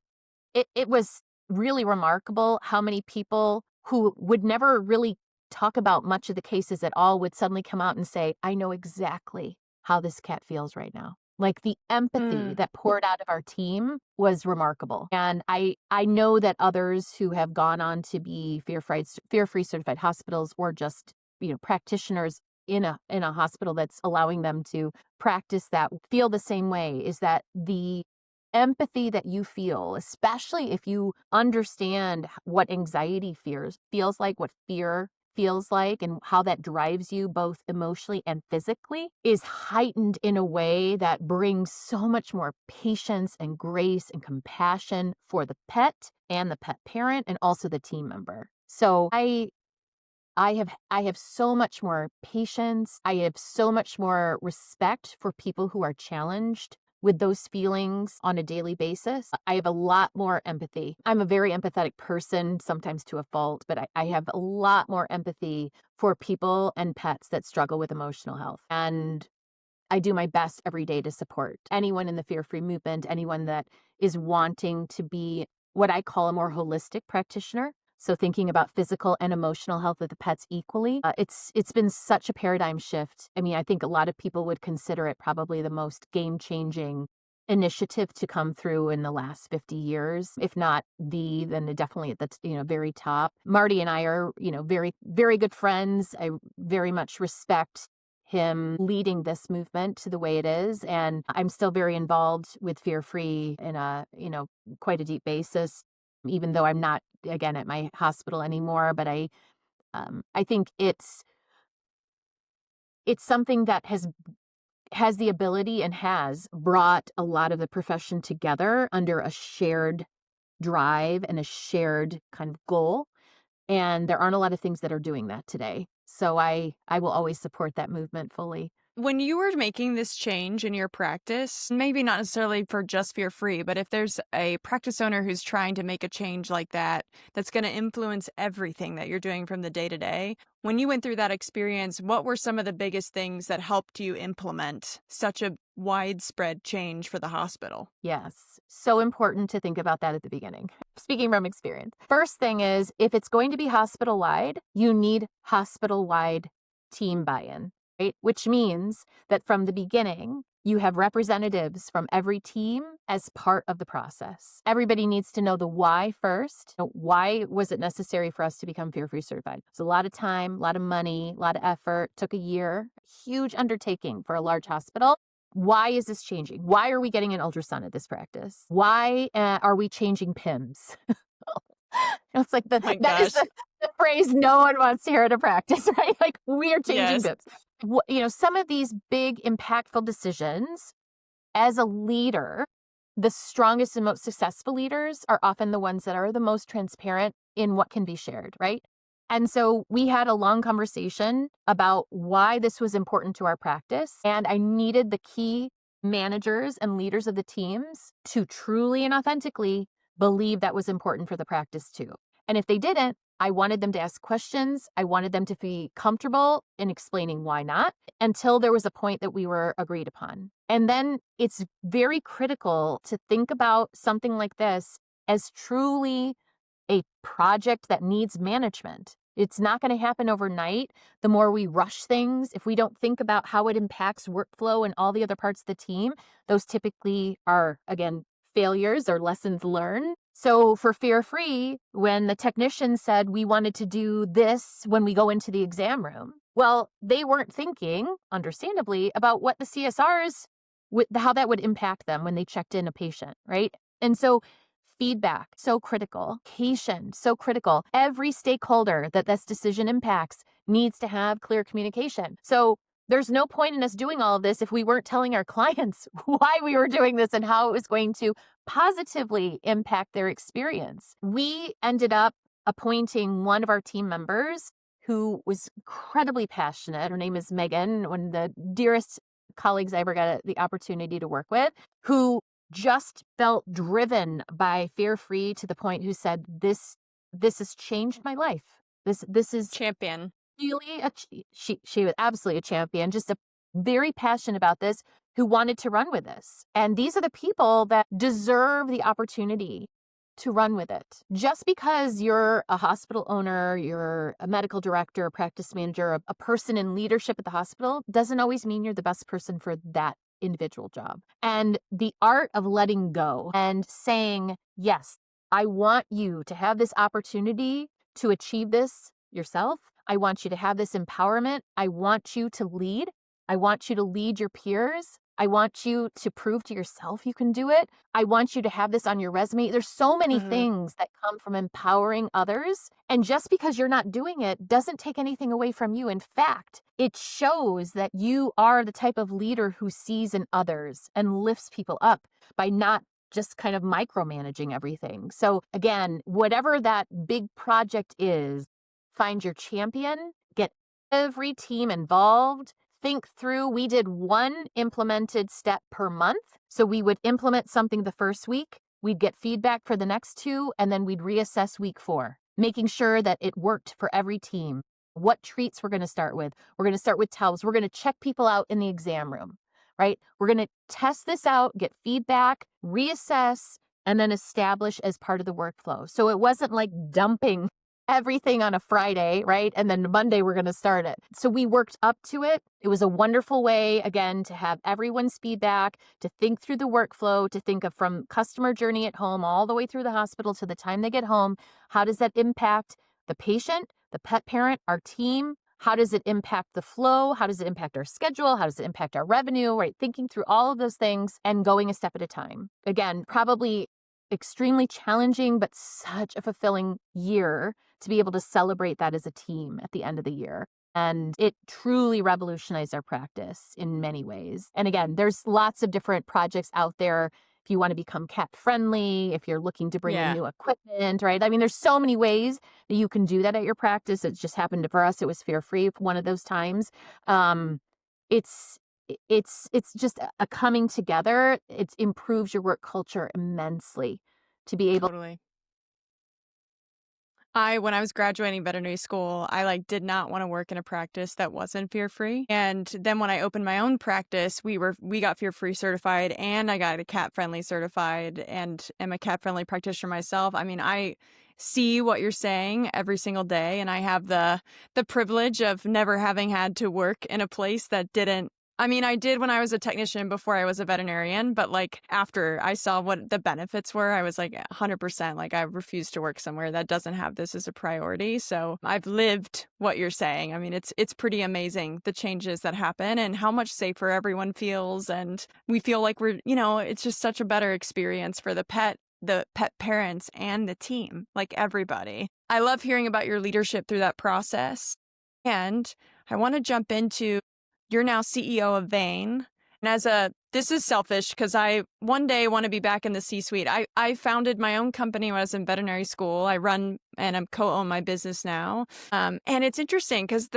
it was really remarkable how many people who would never really talk about much of the cases at all would suddenly come out and say, I know exactly how this cat feels right now. Like the empathy that poured out of our team was remarkable. And I know that others who have gone on to be fear-free certified hospitals, or just, practitioners in a hospital that's allowing them to practice that, feel the same way, is that the empathy that you feel, especially if you understand what anxiety feels like, what fear feels like, and how that drives you both emotionally and physically, is heightened in a way that brings so much more patience and grace and compassion for the pet and the pet parent and also the team member. So I have so much more patience. I have so much more respect for people who are challenged with those feelings on a daily basis. I have a lot more empathy. I'm a very empathetic person, sometimes to a fault, but I have a lot more empathy for people and pets that struggle with emotional health. And I do my best every day to support anyone in the fear-free movement, anyone that is wanting to be what I call a more holistic practitioner. So thinking about physical and emotional health of the pets equally. It's been such a paradigm shift. I mean, I think a lot of people would consider it probably the most game-changing initiative to come through in the last 50 years, if not then definitely at the very top. Marty and I are very, very good friends. I very much respect him leading this movement to the way it is, and I'm still very involved with Fear Free in a quite a deep basis, even though I'm not again at my hospital anymore. But I think it's something that has the ability and has brought a lot of the profession together under a shared drive and a shared kind of goal. And there aren't a lot of things that are doing that today. So I will always support that movement fully. When you were making this change in your practice, maybe not necessarily for just Fear Free, but if there's a practice owner who's trying to make a change like that, that's going to influence everything that you're doing from the day to day, when you went through that experience, what were some of the biggest things that helped you implement such a widespread change for the hospital? Yes. So important to think about that at the beginning. Speaking from experience. First thing is, if it's going to be hospital-wide, you need hospital-wide team buy-in, right? Which means that from the beginning, you have representatives from every team as part of the process. Everybody needs to know the why first. Why was it necessary for us to become Fear-Free certified? It's a lot of time, a lot of money, a lot of effort, took a year, huge undertaking for a large hospital. Why is this changing? Why are we getting an ultrasound at this practice? Why are we changing PIMS? It's like Oh my that is gosh. the phrase no one wants to hear at a practice, right? Like, we are changing Yes. PIMS. Some of these big impactful decisions as a leader, the strongest and most successful leaders are often the ones that are the most transparent in what can be shared, right? And so we had a long conversation about why this was important to our practice. And I needed the key managers and leaders of the teams to truly and authentically believe that was important for the practice too. And if they didn't, I wanted them to ask questions. I wanted them to be comfortable in explaining why not until there was a point that we were agreed upon. And then it's very critical to think about something like this as truly a project that needs management. It's not going to happen overnight. The more we rush things, if we don't think about how it impacts workflow and all the other parts of the team, those typically are, again, failures or lessons learned. So for Fear Free, when the technician said we wanted to do this when we go into the exam room, well, they weren't thinking, understandably, about what the CSRs, how that would impact them when they checked in a patient, right? And so feedback, so critical. Communication, so critical. Every stakeholder that this decision impacts needs to have clear communication. So there's no point in us doing all of this if we weren't telling our clients why we were doing this and how it was going to positively impact their experience. We ended up appointing one of our team members who was incredibly passionate. Her name is Megan, one of the dearest colleagues I ever got the opportunity to work with, who just felt driven by Fear Free to the point who said, this has changed my life. This is Champion. really she was absolutely a champion, just a very passionate about this, who wanted to run with this. And these are the people that deserve the opportunity to run with it. Just because you're a hospital owner, you're a medical director, a practice manager, a person in leadership at the hospital doesn't always mean you're the best person for that individual job. And the art of letting go and saying, yes, I want you to have this opportunity to achieve this yourself. I want you to have this empowerment. I want you to lead. I want you to lead your peers. I want you to prove to yourself you can do it. I want you to have this on your resume. There's so many things that come from empowering others. And just because you're not doing it doesn't take anything away from you. In fact, it shows that you are the type of leader who sees in others and lifts people up by not just kind of micromanaging everything. So again, whatever that big project is, find your champion, get every team involved. Think through, we did one implemented step per month. So we would implement something the first week, we'd get feedback for the next two, and then we'd reassess week 4, making sure that it worked for every team. What treats we're going to start with. We're going to start with towels. We're going to check people out in the exam room. right? We're going to test this out, get feedback, reassess, and then establish as part of the workflow. So it wasn't like dumping everything on a Friday, right? And then Monday we're going to start it. So we worked up to it. It was a wonderful way, again, to have everyone's feedback, to think through the workflow, to think of from customer journey at home all the way through the hospital to the time they get home. How does that impact the patient, the pet parent, our team? How does it impact the flow? How does it impact our schedule? How does it impact our revenue, right? Thinking through all of those things and going a step at a time. Again, probably extremely challenging, but such a fulfilling year to be able to celebrate that as a team at the end of the year. And it truly revolutionized our practice in many ways. And again, there's lots of different projects out there. If you want to become cat friendly, if you're looking to bring in new equipment, right? I mean, there's so many ways that you can do that at your practice. It just happened for us. It was fear free one of those times. It's just a coming together. It improves your work culture immensely to be able. Totally. When I was graduating veterinary school, I did not want to work in a practice that wasn't fear-free. And then when I opened my own practice, we got fear-free certified, and I got a cat-friendly certified, and am a cat-friendly practitioner myself. I mean, I see what you're saying every single day, and I have the privilege of never having had to work in a place that didn't. I mean, I did when I was a technician before I was a veterinarian, but after I saw what the benefits were, I was 100%, I refuse to work somewhere that doesn't have this as a priority. So I've lived what you're saying. I mean, it's pretty amazing, the changes that happen and how much safer everyone feels. And we feel like it's just such a better experience for the pet parents and the team, everybody. I love hearing about your leadership through that process. And I want to jump into, you're now CEO of Vein. And this is selfish because I one day want to be back in the C-suite. I founded my own company when I was in veterinary school. I run and I'm co-own my business now. And it's interesting because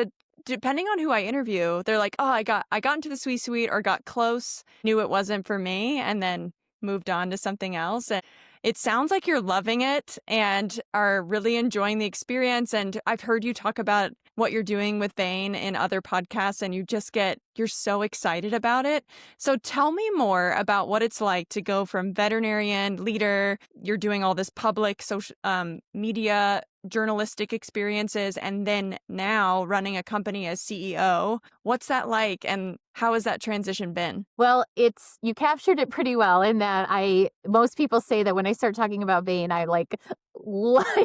depending on who I interview, they're like, oh, I got into the C-suite or got close, knew it wasn't for me, and then moved on to something else. And it sounds like you're loving it and are really enjoying the experience. And I've heard you talk about what you're doing with Vein in other podcasts, and you're so excited about it. So tell me more about what it's like to go from veterinarian leader, you're doing all this public social media, journalistic experiences, and then now running a company as CEO. What's that like, and how has that transition been? Well, you captured it pretty well in that most people say that when I start talking about Vein, I light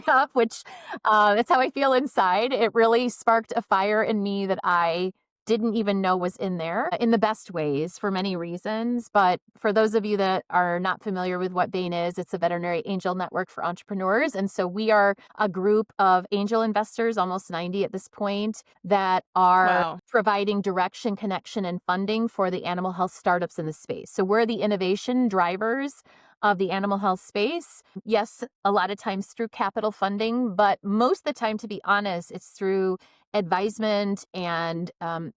up, which that's how I feel inside. It really sparked a fire in me that I didn't even know was in there in the best ways for many reasons. But for those of you that are not familiar with what Vein is, it's a Veterinary Angel Network for entrepreneurs. And so we are a group of angel investors, almost 90 at this point, that are providing direction, connection, and funding for the animal health startups in the space. So we're the innovation drivers of the animal health space. Yes, a lot of times through capital funding, but most of the time, to be honest, it's through advisement and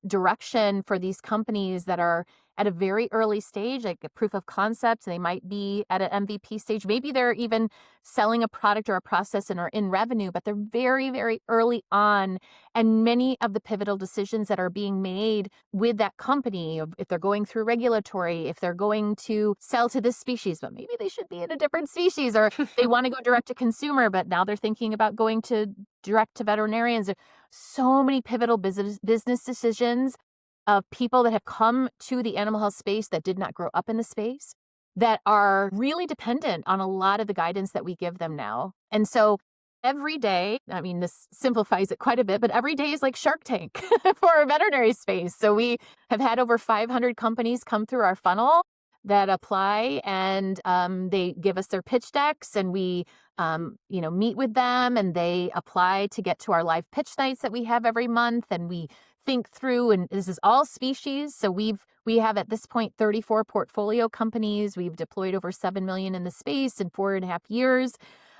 direction for these companies that are at a very early stage, like a proof of concept. They might be at an MVP stage. Maybe they're even selling a product or a process and are in revenue, but they're very, very early on. And many of the pivotal decisions that are being made with that company, if they're going through regulatory, if they're going to sell to this species, but maybe they should be in a different species, or they want to go direct to consumer, but now they're thinking about going to direct to veterinarians. So many pivotal business decisions of people that have come to the animal health space that did not grow up in the space, that are really dependent on a lot of the guidance that we give them now. And so every day, I mean, this simplifies it quite a bit, but every day is like Shark Tank for our veterinary space. So we have had over 500 companies come through our funnel that apply, and they give us their pitch decks, and we meet with them, and they apply to get to our live pitch nights that we have every month, and we think through, and this is all species. So we have at this point 34 portfolio companies. We've deployed over 7 million in the space in 4.5 years.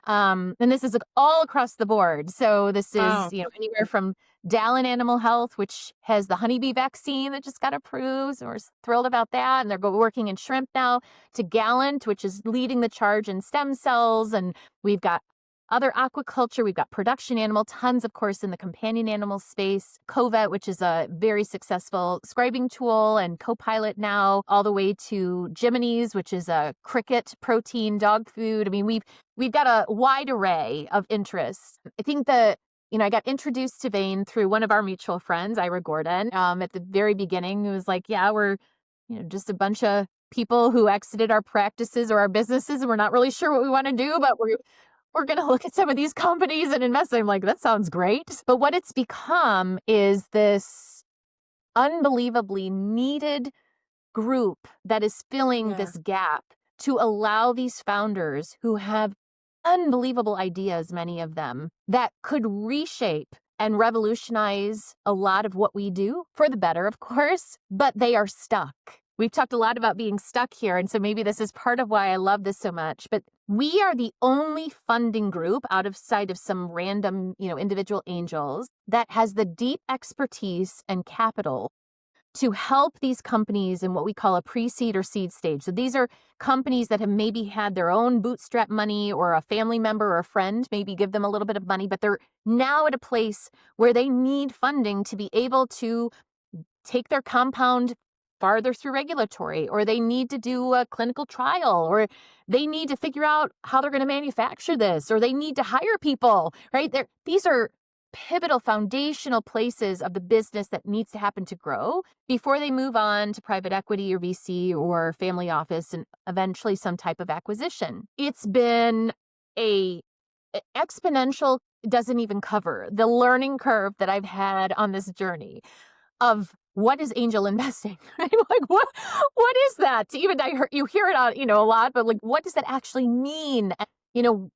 And this is all across the board. So this is, anywhere from Dallin Animal Health, which has the honeybee vaccine that just got approved. So we're thrilled about that. And they're working in shrimp now, to Gallant, which is leading the charge in stem cells. And we've got other aquaculture. We've got production animal, tons, of course, in the companion animal space. Covet, which is a very successful scribing tool, and Copilot now, all the way to Jiminy's, which is a cricket protein dog food. I mean, we've got a wide array of interests. I think I got introduced to Vein through one of our mutual friends, Ira Gordon. At the very beginning, it was like, yeah, we're just a bunch of people who exited our practices or our businesses, and we're not really sure what we want to do, but we're going to look at some of these companies and invest. I'm like, that sounds great. But what it's become is this unbelievably needed group that is filling this gap to allow these founders who have unbelievable ideas, many of them, that could reshape and revolutionize a lot of what we do for the better, of course, but they are stuck. We've talked a lot about being stuck here, and so maybe this is part of why I love this so much, but we are the only funding group outside of some random, individual angels that has the deep expertise and capital to help these companies in what we call a pre-seed or seed stage. So these are companies that have maybe had their own bootstrap money, or a family member or a friend maybe give them a little bit of money, but they're now at a place where they need funding to be able to take their compound farther through regulatory, or they need to do a clinical trial, or they need to figure out how they're going to manufacture this, or they need to hire people, right? These are pivotal foundational places of the business that needs to happen to grow before they move on to private equity or VC or family office and eventually some type of acquisition. It's been a exponential, doesn't even cover the learning curve that I've had on this journey of what is angel investing, right? Like what is that? Even you hear it on, a lot, but like, what does that actually mean?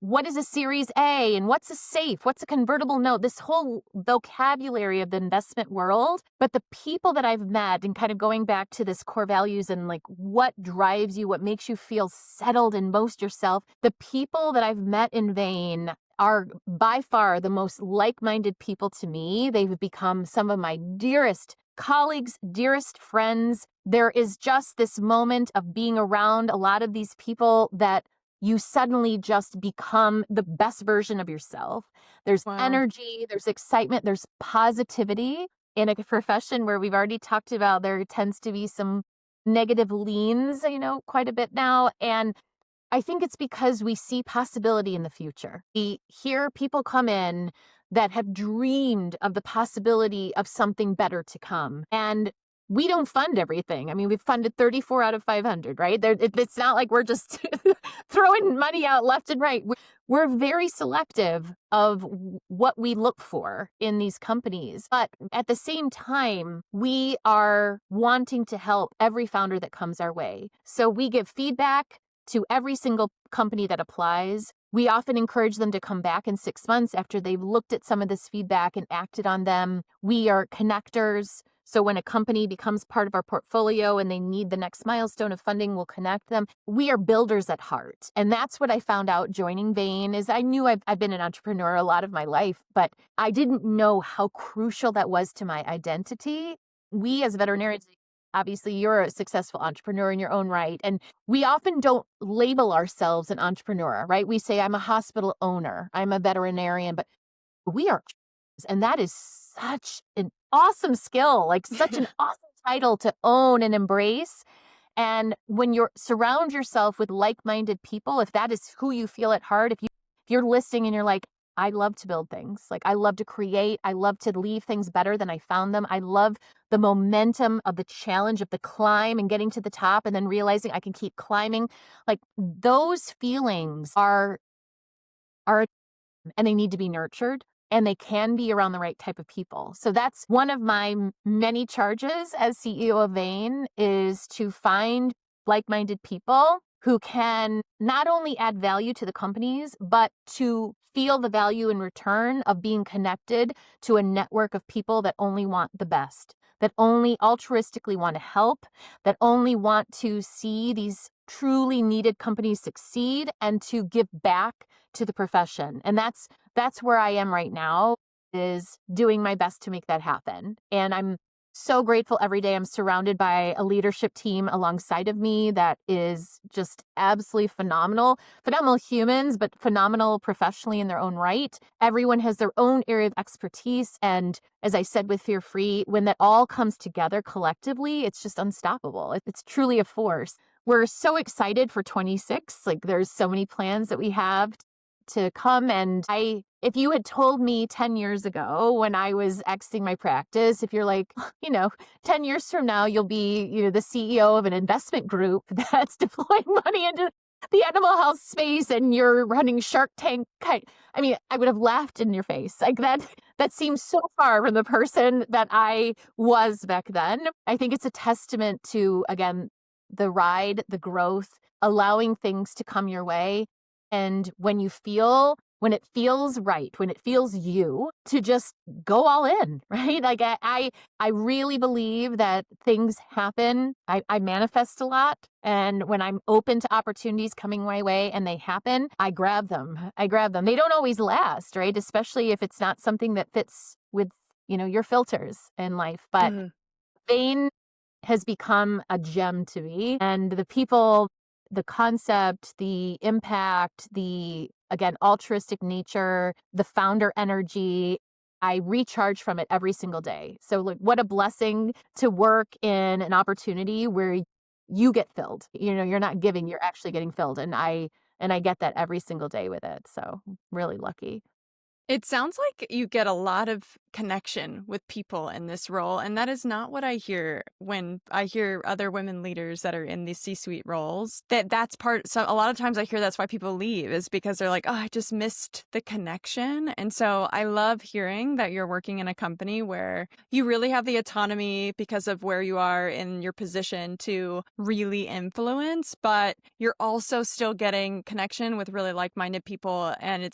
What is a Series A, and what's a safe? What's a convertible note? This whole vocabulary of the investment world. But the people that I've met, and kind of going back to this core values and like what drives you, what makes you feel settled and most yourself, the people that I've met in Vein are by far the most like-minded people to me. They've become some of my dearest colleagues, dearest friends. There is just this moment of being around a lot of these people that you suddenly just become the best version of yourself. There's energy, there's excitement, there's positivity in a profession where we've already talked about there tends to be some negative leans, quite a bit now. And I think it's because we see possibility in the future. We hear people come in that have dreamed of the possibility of something better to come. And we don't fund everything. I mean, we've funded 34 out of 500, right? It's not like we're just throwing money out left and right. We're very selective of what we look for in these companies. But at the same time, we are wanting to help every founder that comes our way. So we give feedback to every single company that applies. We often encourage them to come back in 6 months after they've looked at some of this feedback and acted on them. We are connectors. So when a company becomes part of our portfolio and they need the next milestone of funding, we'll connect them. We are builders at heart. And that's what I found out joining Vein is I knew I've been an entrepreneur a lot of my life, but I didn't know how crucial that was to my identity. We as veterinarians, obviously you're a successful entrepreneur in your own right. And we often don't label ourselves an entrepreneur, right? We say, I'm a hospital owner, I'm a veterinarian, but we are, and that is such an awesome skill, like such an awesome title to own and embrace. And when you surround yourself with like-minded people, if that is who you feel at heart, if you're listening and you're like, I love to build things, like I love to create, I love to leave things better than I found them. I love the momentum of the challenge of the climb and getting to the top and then realizing I can keep climbing. Like those feelings are and they need to be nurtured. And they can be around the right type of people. So that's one of my many charges as CEO of Vein is to find like-minded people who can not only add value to the companies, but to feel the value in return of being connected to a network of people that only want the best, that only altruistically want to help, that only want to see these truly needed companies succeed and to give back to the profession. And that's where I am right now, is doing my best to make that happen. And I'm so grateful every day. I'm surrounded by a leadership team alongside of me that is just absolutely phenomenal. Phenomenal humans, but phenomenal professionally in their own right. Everyone has their own area of expertise. And as I said with Fear Free, when that all comes together collectively, it's just unstoppable. It's truly a force. We're so excited for 26. Like, there's so many plans that we have to come. And if you had told me 10 years ago when I was exiting my practice, if you're like, 10 years from now, you'll be, the CEO of an investment group that's deploying money into the animal health space and you're running Shark Tank. I would have laughed in your face. Like, that seems so far from the person that I was back then. I think it's a testament to, again, the ride, the growth, allowing things to come your way. And when it feels right, when it feels you, to just go all in, right? Like, I really believe that things happen. I manifest a lot. And when I'm open to opportunities coming my way and they happen, I grab them. They don't always last, right? Especially if it's not something that fits with, your filters in life. But Mhm. Vein has become a gem to me. And the people, the concept, the impact, the, again, altruistic nature, the founder energy, I recharge from it every single day. So, like, what a blessing to work in an opportunity where you get filled. You're not giving, you're actually getting filled. And I get that every single day with it. So, really lucky. It sounds like you get a lot of connection with people in this role, and that is not what I hear when I hear other women leaders that are in these C-suite roles. That's part. So a lot of times I hear that's why people leave, is because they're like, "Oh, I just missed the connection." And so I love hearing that you're working in a company where you really have the autonomy because of where you are in your position to really influence, but you're also still getting connection with really like-minded people, and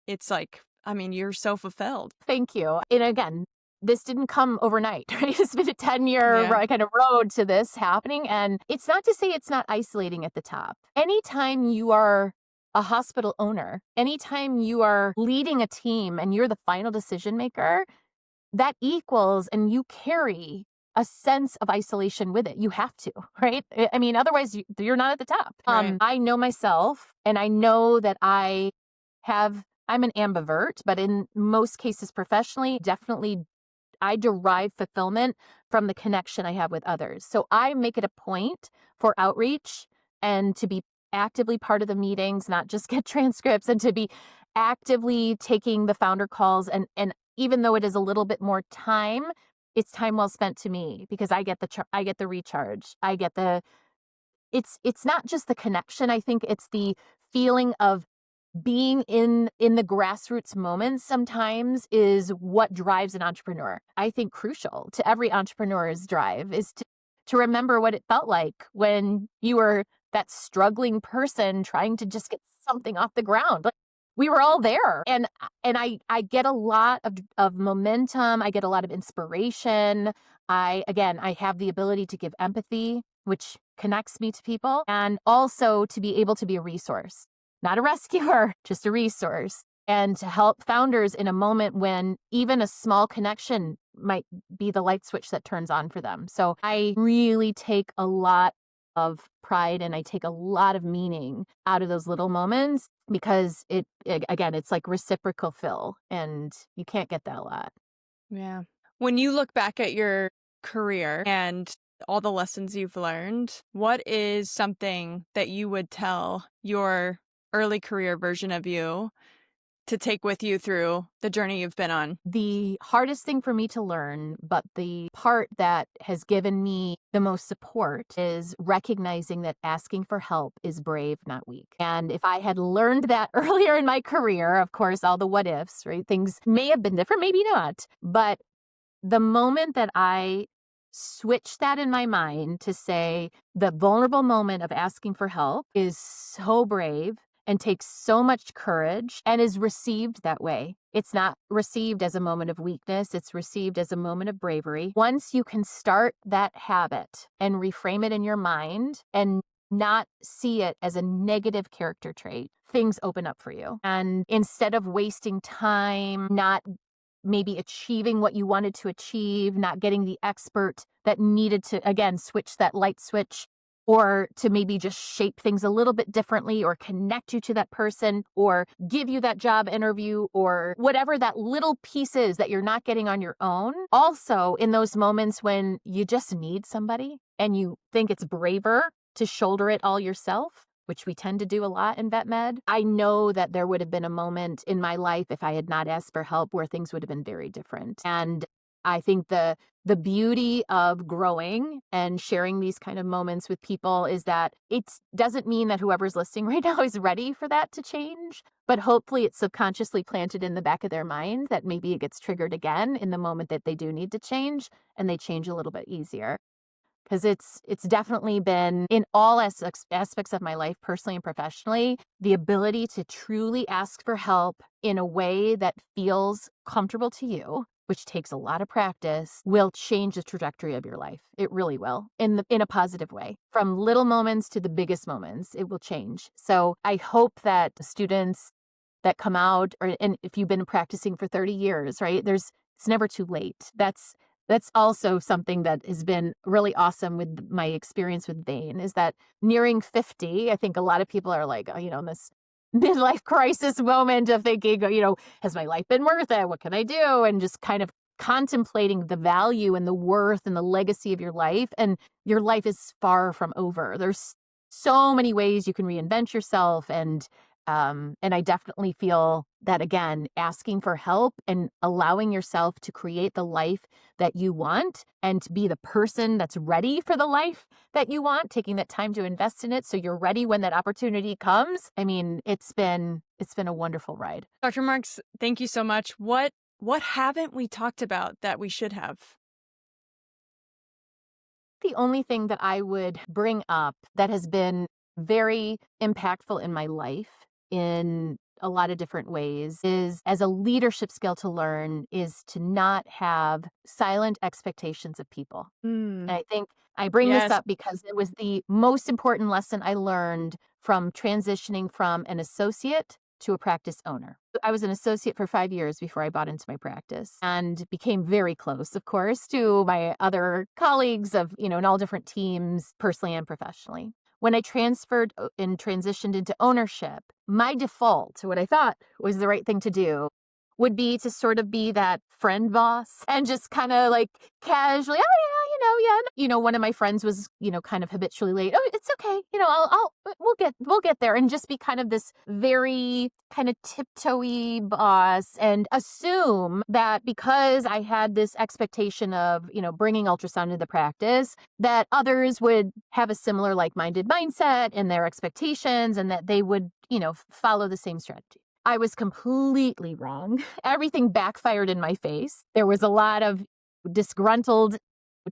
it's like, you're so fulfilled. Thank you. And again, this didn't come overnight, right? It's been a 10-year Yeah, kind of road to this happening. And it's not to say it's not isolating at the top. Anytime you are a hospital owner, anytime you are leading a team and you're the final decision maker, that equals and you carry a sense of isolation with it. You have to, right? Otherwise you're not at the top. right. I know myself and I know that I'm an ambivert, but in most cases professionally, definitely I derive fulfillment from the connection I have with others. So I make it a point for outreach and to be actively part of the meetings, not just get transcripts, and to be actively taking the founder calls. And even though it is a little bit more time, it's time well spent to me because I get I get the recharge. It's not just the connection. I think it's the feeling of being in the grassroots moments sometimes is what drives an entrepreneur. I think crucial to every entrepreneur's drive is to remember what it felt like when you were that struggling person trying to just get something off the ground. Like, we were all there. And I get a lot of momentum. I get a lot of inspiration. I have the ability to give empathy, which connects me to people, and also to be able to be a resource. Not a rescuer, just a resource. And to help founders in a moment when even a small connection might be the light switch that turns on for them. So I really take a lot of pride and I take a lot of meaning out of those little moments because again, it's like reciprocal fill and you can't get that a lot. Yeah. When you look back at your career and all the lessons you've learned, what is something that you would tell your early career version of you to take with you through the journey you've been on? The hardest thing for me to learn, but the part that has given me the most support, is recognizing that asking for help is brave, not weak. And if I had learned that earlier in my career, of course, all the what ifs, right? Things may have been different, maybe not. But the moment that I switched that in my mind to say the vulnerable moment of asking for help is so brave and takes so much courage and is received that way. It's not received as a moment of weakness. It's received as a moment of bravery. Once you can start that habit and reframe it in your mind and not see it as a negative character trait, things open up for you. And instead of wasting time, not maybe achieving what you wanted to achieve, not getting the expert that needed to, again, switch that light switch, or to maybe just shape things a little bit differently, or connect you to that person, or give you that job interview, or whatever that little piece is that you're not getting on your own. Also, in those moments when you just need somebody and you think it's braver to shoulder it all yourself, which we tend to do a lot in vet med, I know that there would have been a moment in my life, if I had not asked for help, where things would have been very different. And I think the beauty of growing and sharing these kind of moments with people is that it doesn't mean that whoever's listening right now is ready for that to change, but hopefully it's subconsciously planted in the back of their mind that maybe it gets triggered again in the moment that they do need to change, and they change a little bit easier. Because it's definitely been, in all aspects of my life, personally and professionally, the ability to truly ask for help in a way that feels comfortable to you, which takes a lot of practice, will change the trajectory of your life. It really will, in a positive way. From little moments to the biggest moments, it will change. So I hope that the students that come out, and if you've been practicing for 30 years, right, it's never too late. That's also something that has been really awesome with my experience with Vane, is that nearing 50, I think a lot of people are like, oh, in this midlife crisis moment of thinking, has my life been worth it? What can I do? And just kind of contemplating the value and the worth and the legacy of your life. And your life is far from over. There's so many ways you can reinvent yourself, and I definitely feel that, again, asking for help and allowing yourself to create the life that you want and to be the person that's ready for the life that you want, taking that time to invest in it so you're ready when that opportunity comes. I mean, it's been a wonderful ride. Dr. Marks, thank you so much. What haven't we talked about that we should have? The only thing that I would bring up that has been very impactful in my life in a lot of different ways is, as a leadership skill to learn, is to not have silent expectations of people. And I think I bring this Yes. up because it was the most important lesson I learned from transitioning from an associate to a practice owner. I was an associate for 5 years before I bought into my practice, and became very close, of course, to my other colleagues in all different teams, personally and professionally. When I transferred and transitioned into ownership, my default, what I thought was the right thing to do, would be to sort of be that friend boss and just kind of like casually, oh yeah, yeah. One of my friends was, kind of habitually late. Oh, it's okay. We'll get there, and just be kind of this very kind of tiptoey boss, and assume that because I had this expectation of, bringing ultrasound into the practice, that others would have a similar like-minded mindset in their expectations, and that they would, follow the same strategy. I was completely wrong. Everything backfired in my face. There was a lot of disgruntled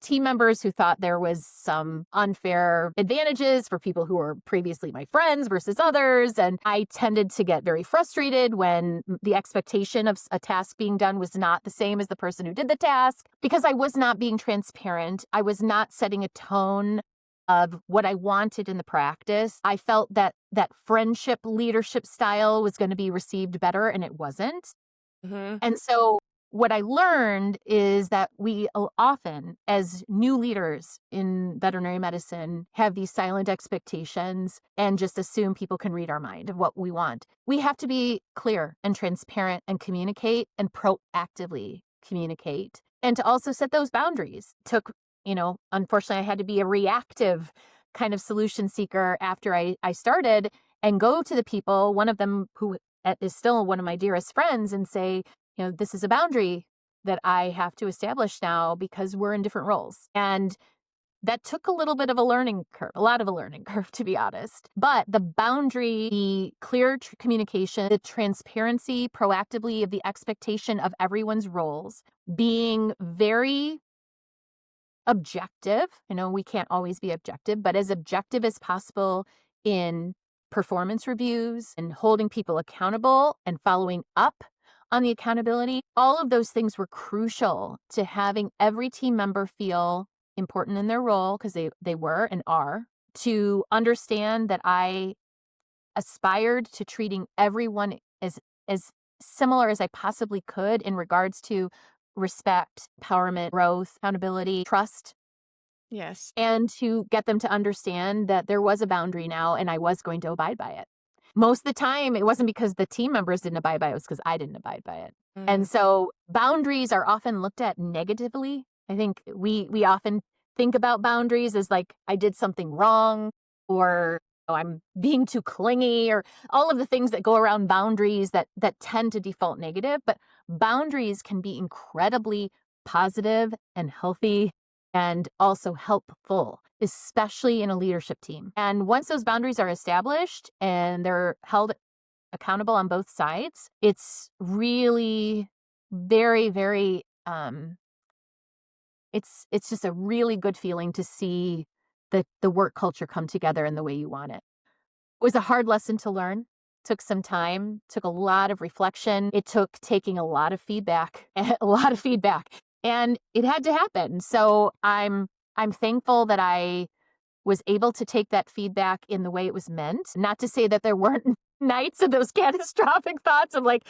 team members who thought there was some unfair advantages for people who were previously my friends versus others. And I tended to get very frustrated when the expectation of a task being done was not the same as the person who did the task, because I was not being transparent. I was not setting a tone of what I wanted in the practice. I felt that friendship leadership style was going to be received better, and it wasn't. Mm-hmm. And so what I learned is that we often, as new leaders in veterinary medicine, have these silent expectations and just assume people can read our mind of what we want. We have to be clear and transparent and communicate, and proactively communicate, and to also set those boundaries. Unfortunately, I had to be a reactive kind of solution seeker after I started, and go to the people, one of them who is still one of my dearest friends, and say, this is a boundary that I have to establish now because we're in different roles. And that took a little bit of a learning curve, a lot of a learning curve, to be honest. But the boundary, the clear communication, the transparency proactively of the expectation of everyone's roles, being very objective. I know we can't always be objective, but as objective as possible in performance reviews and holding people accountable and following up on the accountability. All of those things were crucial to having every team member feel important in their role, because they were and are, to understand that I aspired to treating everyone as similar as I possibly could in regards to respect, empowerment, growth, accountability, trust, Yes. and to get them to understand that there was a boundary now and I was going to abide by it. Most of the time, it wasn't because the team members didn't abide by it, it was because I didn't abide by it. Mm. And so boundaries are often looked at negatively. I think we often think about boundaries as like I did something wrong or oh, I'm being too clingy or all of the things that go around boundaries that tend to default negative, but boundaries can be incredibly positive and healthy and also helpful, especially in a leadership team. And once those boundaries are established and they're held accountable on both sides, it's really very, very it's just a really good feeling to see the work culture come together in the way you want it. It was a hard lesson to learn. Took some time, took a lot of reflection. It took taking a lot of feedback, a lot of feedback. And it had to happen. So I'm thankful that I was able to take that feedback in the way it was meant. Not to say that there weren't nights of those catastrophic thoughts of like,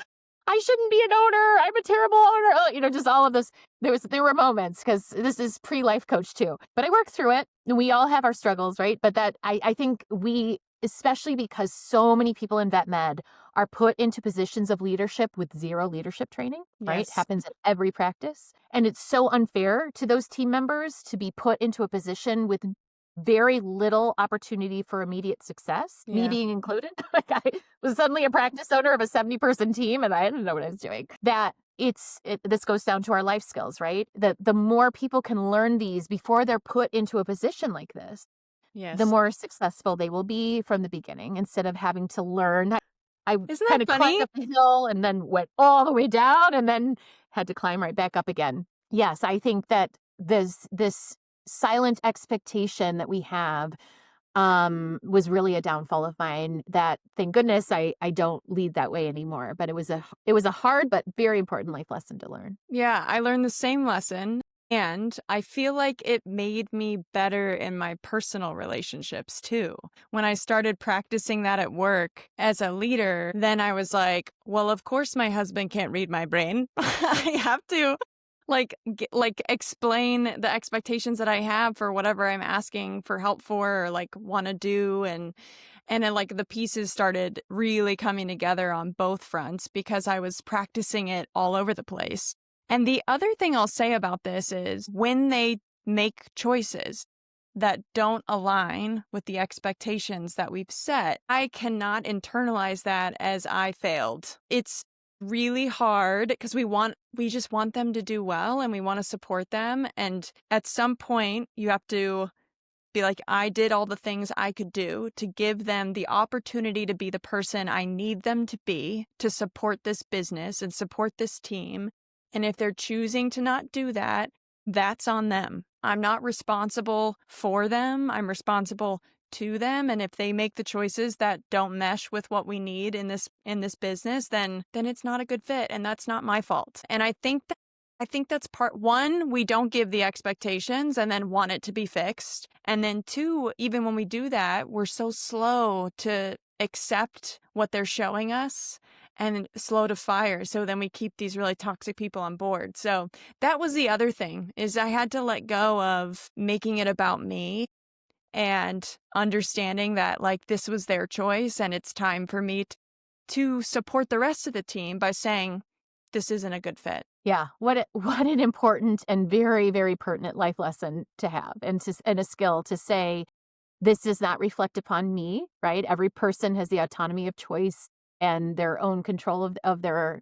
I shouldn't be an owner. I'm a terrible owner. Just all of this. There were moments because this is pre-life coach too. But I worked through it. And we all have our struggles, right? But that I think we, especially because so many people in vet med are put into positions of leadership with zero leadership training, right? Yes. Happens at every practice. And it's so unfair to those team members to be put into a position with very little opportunity for immediate success, me Yeah. being included. Like I was suddenly a practice owner of a 70-person team and I didn't know what I was doing. This goes down to our life skills, right? The more people can learn these before they're put into a position like this, Yes. the more successful they will be from the beginning instead of having to learn. I Isn't kind that of climbed funny? up the hill and then went all the way down and then had to climb right back up again. Yes, I think that this silent expectation that we have was really a downfall of mine that thank goodness I don't lead that way anymore. But it was a hard but very important life lesson to learn. Yeah, I learned the same lesson. And I feel like it made me better in my personal relationships too. When I started practicing that at work as a leader, then I was like, well, of course my husband can't read my brain. I have to explain the expectations that I have for whatever I'm asking for help for or like want to do and then like the pieces started really coming together on both fronts because I was practicing it all over the place. And the other thing I'll say about this is when they make choices that don't align with the expectations that we've set, I cannot internalize that as I failed. It's really hard because we just want them to do well and we want to support them. And at some point you have to be like, I did all the things I could do to give them the opportunity to be the person I need them to be to support this business and support this team. And if they're choosing to not do that, that's on them. I'm not responsible for them. I'm responsible to them. And if they make the choices that don't mesh with what we need in this business, then it's not a good fit. And that's not my fault. And I think that's part one, we don't give the expectations and then want it to be fixed. And then two, even when we do that, we're so slow to accept what they're showing us and slow to fire. So then we keep these really toxic people on board. So that was the other thing is I had to let go of making it about me and understanding that like this was their choice and it's time for me to support the rest of the team by saying, this isn't a good fit. Yeah, what an important and very, very pertinent life lesson to have and a skill to say, this does not reflect upon me, right? Every person has the autonomy of choice and their own control of their,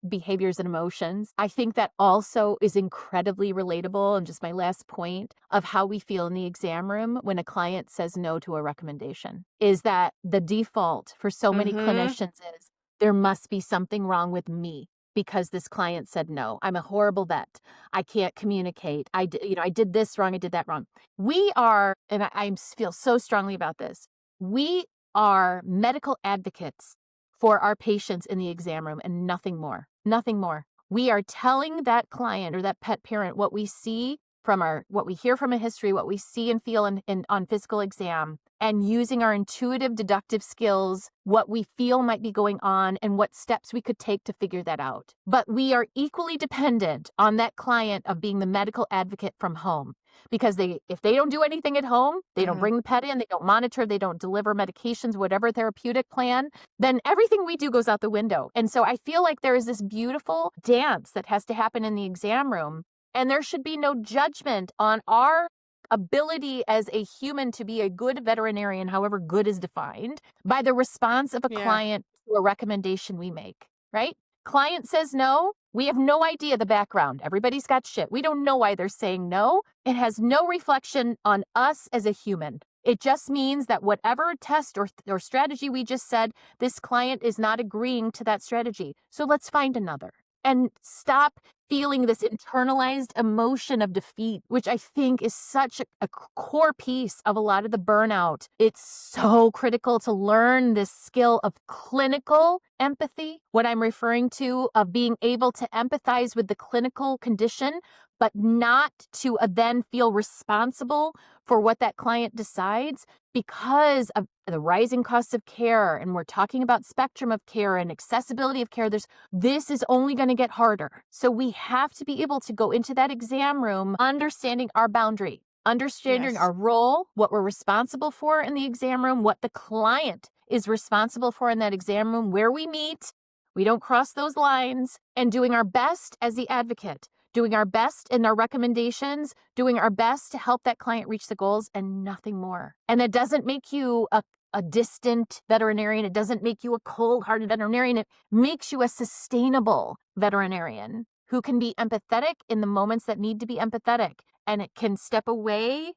behaviors and emotions. I think that also is incredibly relatable. And just my last point of how we feel in the exam room when a client says no to a recommendation is that the default for so many clinicians is there must be something wrong with me because this client said no. I'm a horrible vet. I can't communicate. I did this wrong. I did that wrong. We are, and I feel so strongly about this, we are medical advocates for our patients in the exam room and nothing more. Nothing more. We are telling that client or that pet parent what we see from what we hear from a history, what we see and feel on physical exam, and using our intuitive deductive skills, what we feel might be going on and what steps we could take to figure that out. But we are equally dependent on that client of being the medical advocate from home, because if they don't do anything at home, they don't bring the pet in, they don't monitor, they don't deliver medications, whatever therapeutic plan, then everything we do goes out the window. And so I feel like there is this beautiful dance that has to happen in the exam room, and there should be no judgment on our ability as a human to be a good veterinarian, however good is defined, by the response of a client to a recommendation we make, right? Client says no. We have no idea the background. Everybody's got shit. We don't know why they're saying no. It has no reflection on us as a human. It just means that whatever test or strategy we just said, this client is not agreeing to that strategy. So let's find another and stop feeling this internalized emotion of defeat, which I think is such a core piece of a lot of the burnout. It's so critical to learn this skill of clinical empathy, what I'm referring to of being able to empathize with the clinical condition, but not to then feel responsible for what that client decides because of the rising costs of care. And we're talking about spectrum of care and accessibility of care. This is only going to get harder. So we have to be able to go into that exam room understanding our boundary, understanding our role, what we're responsible for in the exam room, what the client is responsible for in that exam room, where we meet. We don't cross those lines, and doing our best as the advocate, doing our best in our recommendations, doing our best to help that client reach the goals and nothing more. And that doesn't make you a distant veterinarian. It doesn't make you a cold-hearted veterinarian. It makes you a sustainable veterinarian who can be empathetic in the moments that need to be empathetic, and it can step away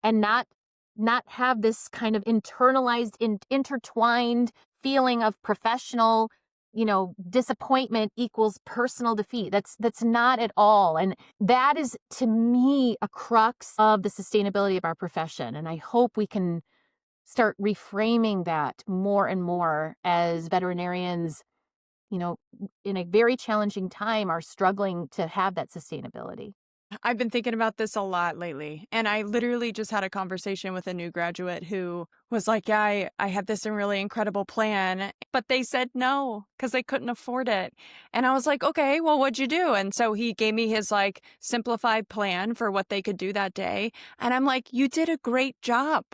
and not have this kind of internalized, intertwined feeling of professional, disappointment equals personal defeat. That's not at all. And that is, to me, a crux of the sustainability of our profession. And I hope we can start reframing that more and more as veterinarians, in a very challenging time, are struggling to have that sustainability. I've been thinking about this a lot lately. And I literally just had a conversation with a new graduate who was like, yeah, I had this really incredible plan, but they said no because they couldn't afford it. And I was like, okay, well, what'd you do? And so he gave me his simplified plan for what they could do that day. And I'm like, you did a great job.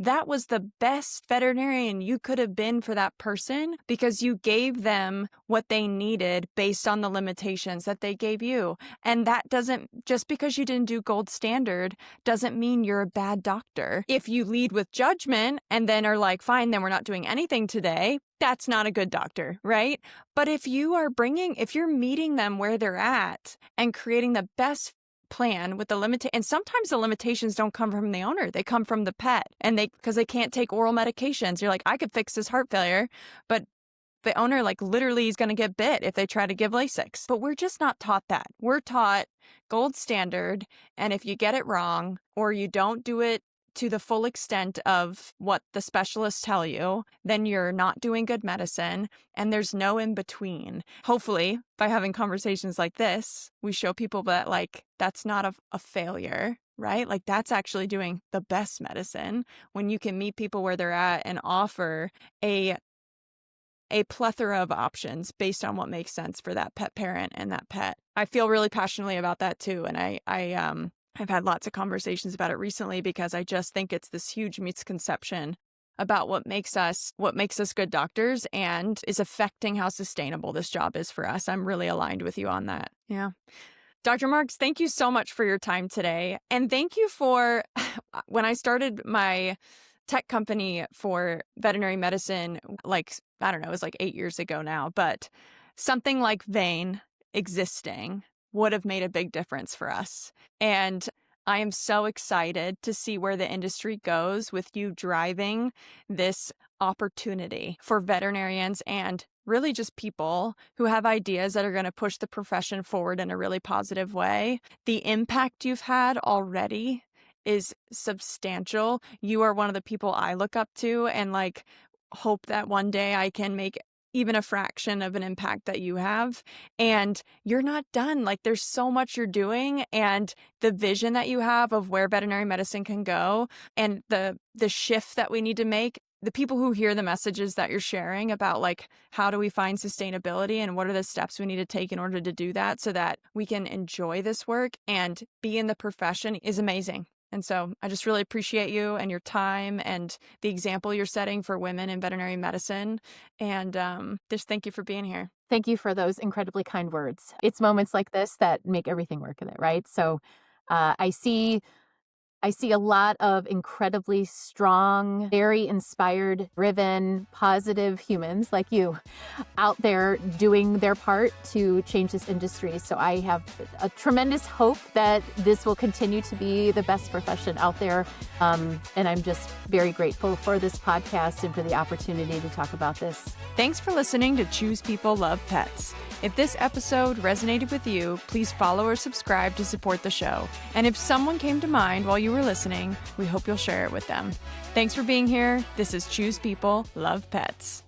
That was the best veterinarian you could have been for that person because you gave them what they needed based on the limitations that they gave you. And that doesn't, just because you didn't do gold standard, doesn't mean you're a bad doctor. If you lead with judgment and then are like, fine, then we're not doing anything today, that's not a good doctor, right? But if you're meeting them where they're at and creating the best plan with and sometimes the limitations don't come from the owner, they come from the pet, and because they can't take oral medications. You're like, I could fix this heart failure, but the owner literally is going to get bit if they try to give Lasix. But we're just not taught that. We're taught gold standard, and if you get it wrong or you don't do it to the full extent of what the specialists tell you, then you're not doing good medicine, and there's no in between. Hopefully, by having conversations like this, we show people that that's not a failure, right? That's actually doing the best medicine when you can meet people where they're at and offer a plethora of options based on what makes sense for that pet parent and that pet. I feel really passionately about that too, and I've had lots of conversations about it recently because I just think it's this huge misconception about what makes us good doctors and is affecting how sustainable this job is for us. I'm really aligned with you on that. Yeah. Dr. Marks, thank you so much for your time today. And thank you for, when I started my tech company for veterinary medicine, I don't know, it was 8 years ago now, but something like Vane existing would have made a big difference for us. And I am so excited to see where the industry goes with you driving this opportunity for veterinarians and really just people who have ideas that are going to push the profession forward in a really positive way. The impact you've had already is substantial. You are one of the people I look up to and hope that one day I can make even a fraction of an impact that you have. And you're not done. Like, there's so much you're doing, and the vision that you have of where veterinary medicine can go, and the shift that we need to make. The people who hear the messages that you're sharing about, like, how do we find sustainability and what are the steps we need to take in order to do that so that we can enjoy this work and be in the profession is amazing. And so I just really appreciate you and your time and the example you're setting for women in veterinary medicine. And just thank you for being here. Thank you for those incredibly kind words. It's moments like this that make everything work in it, right? So I see a lot of incredibly strong, very inspired, driven, positive humans like you out there doing their part to change this industry. So I have a tremendous hope that this will continue to be the best profession out there. And I'm just very grateful for this podcast and for the opportunity to talk about this. Thanks for listening to Choose People Love Pets. If this episode resonated with you, please follow or subscribe to support the show. And if someone came to mind while you were listening, we hope you'll share it with them. Thanks for being here. This is Choose People Love Pets.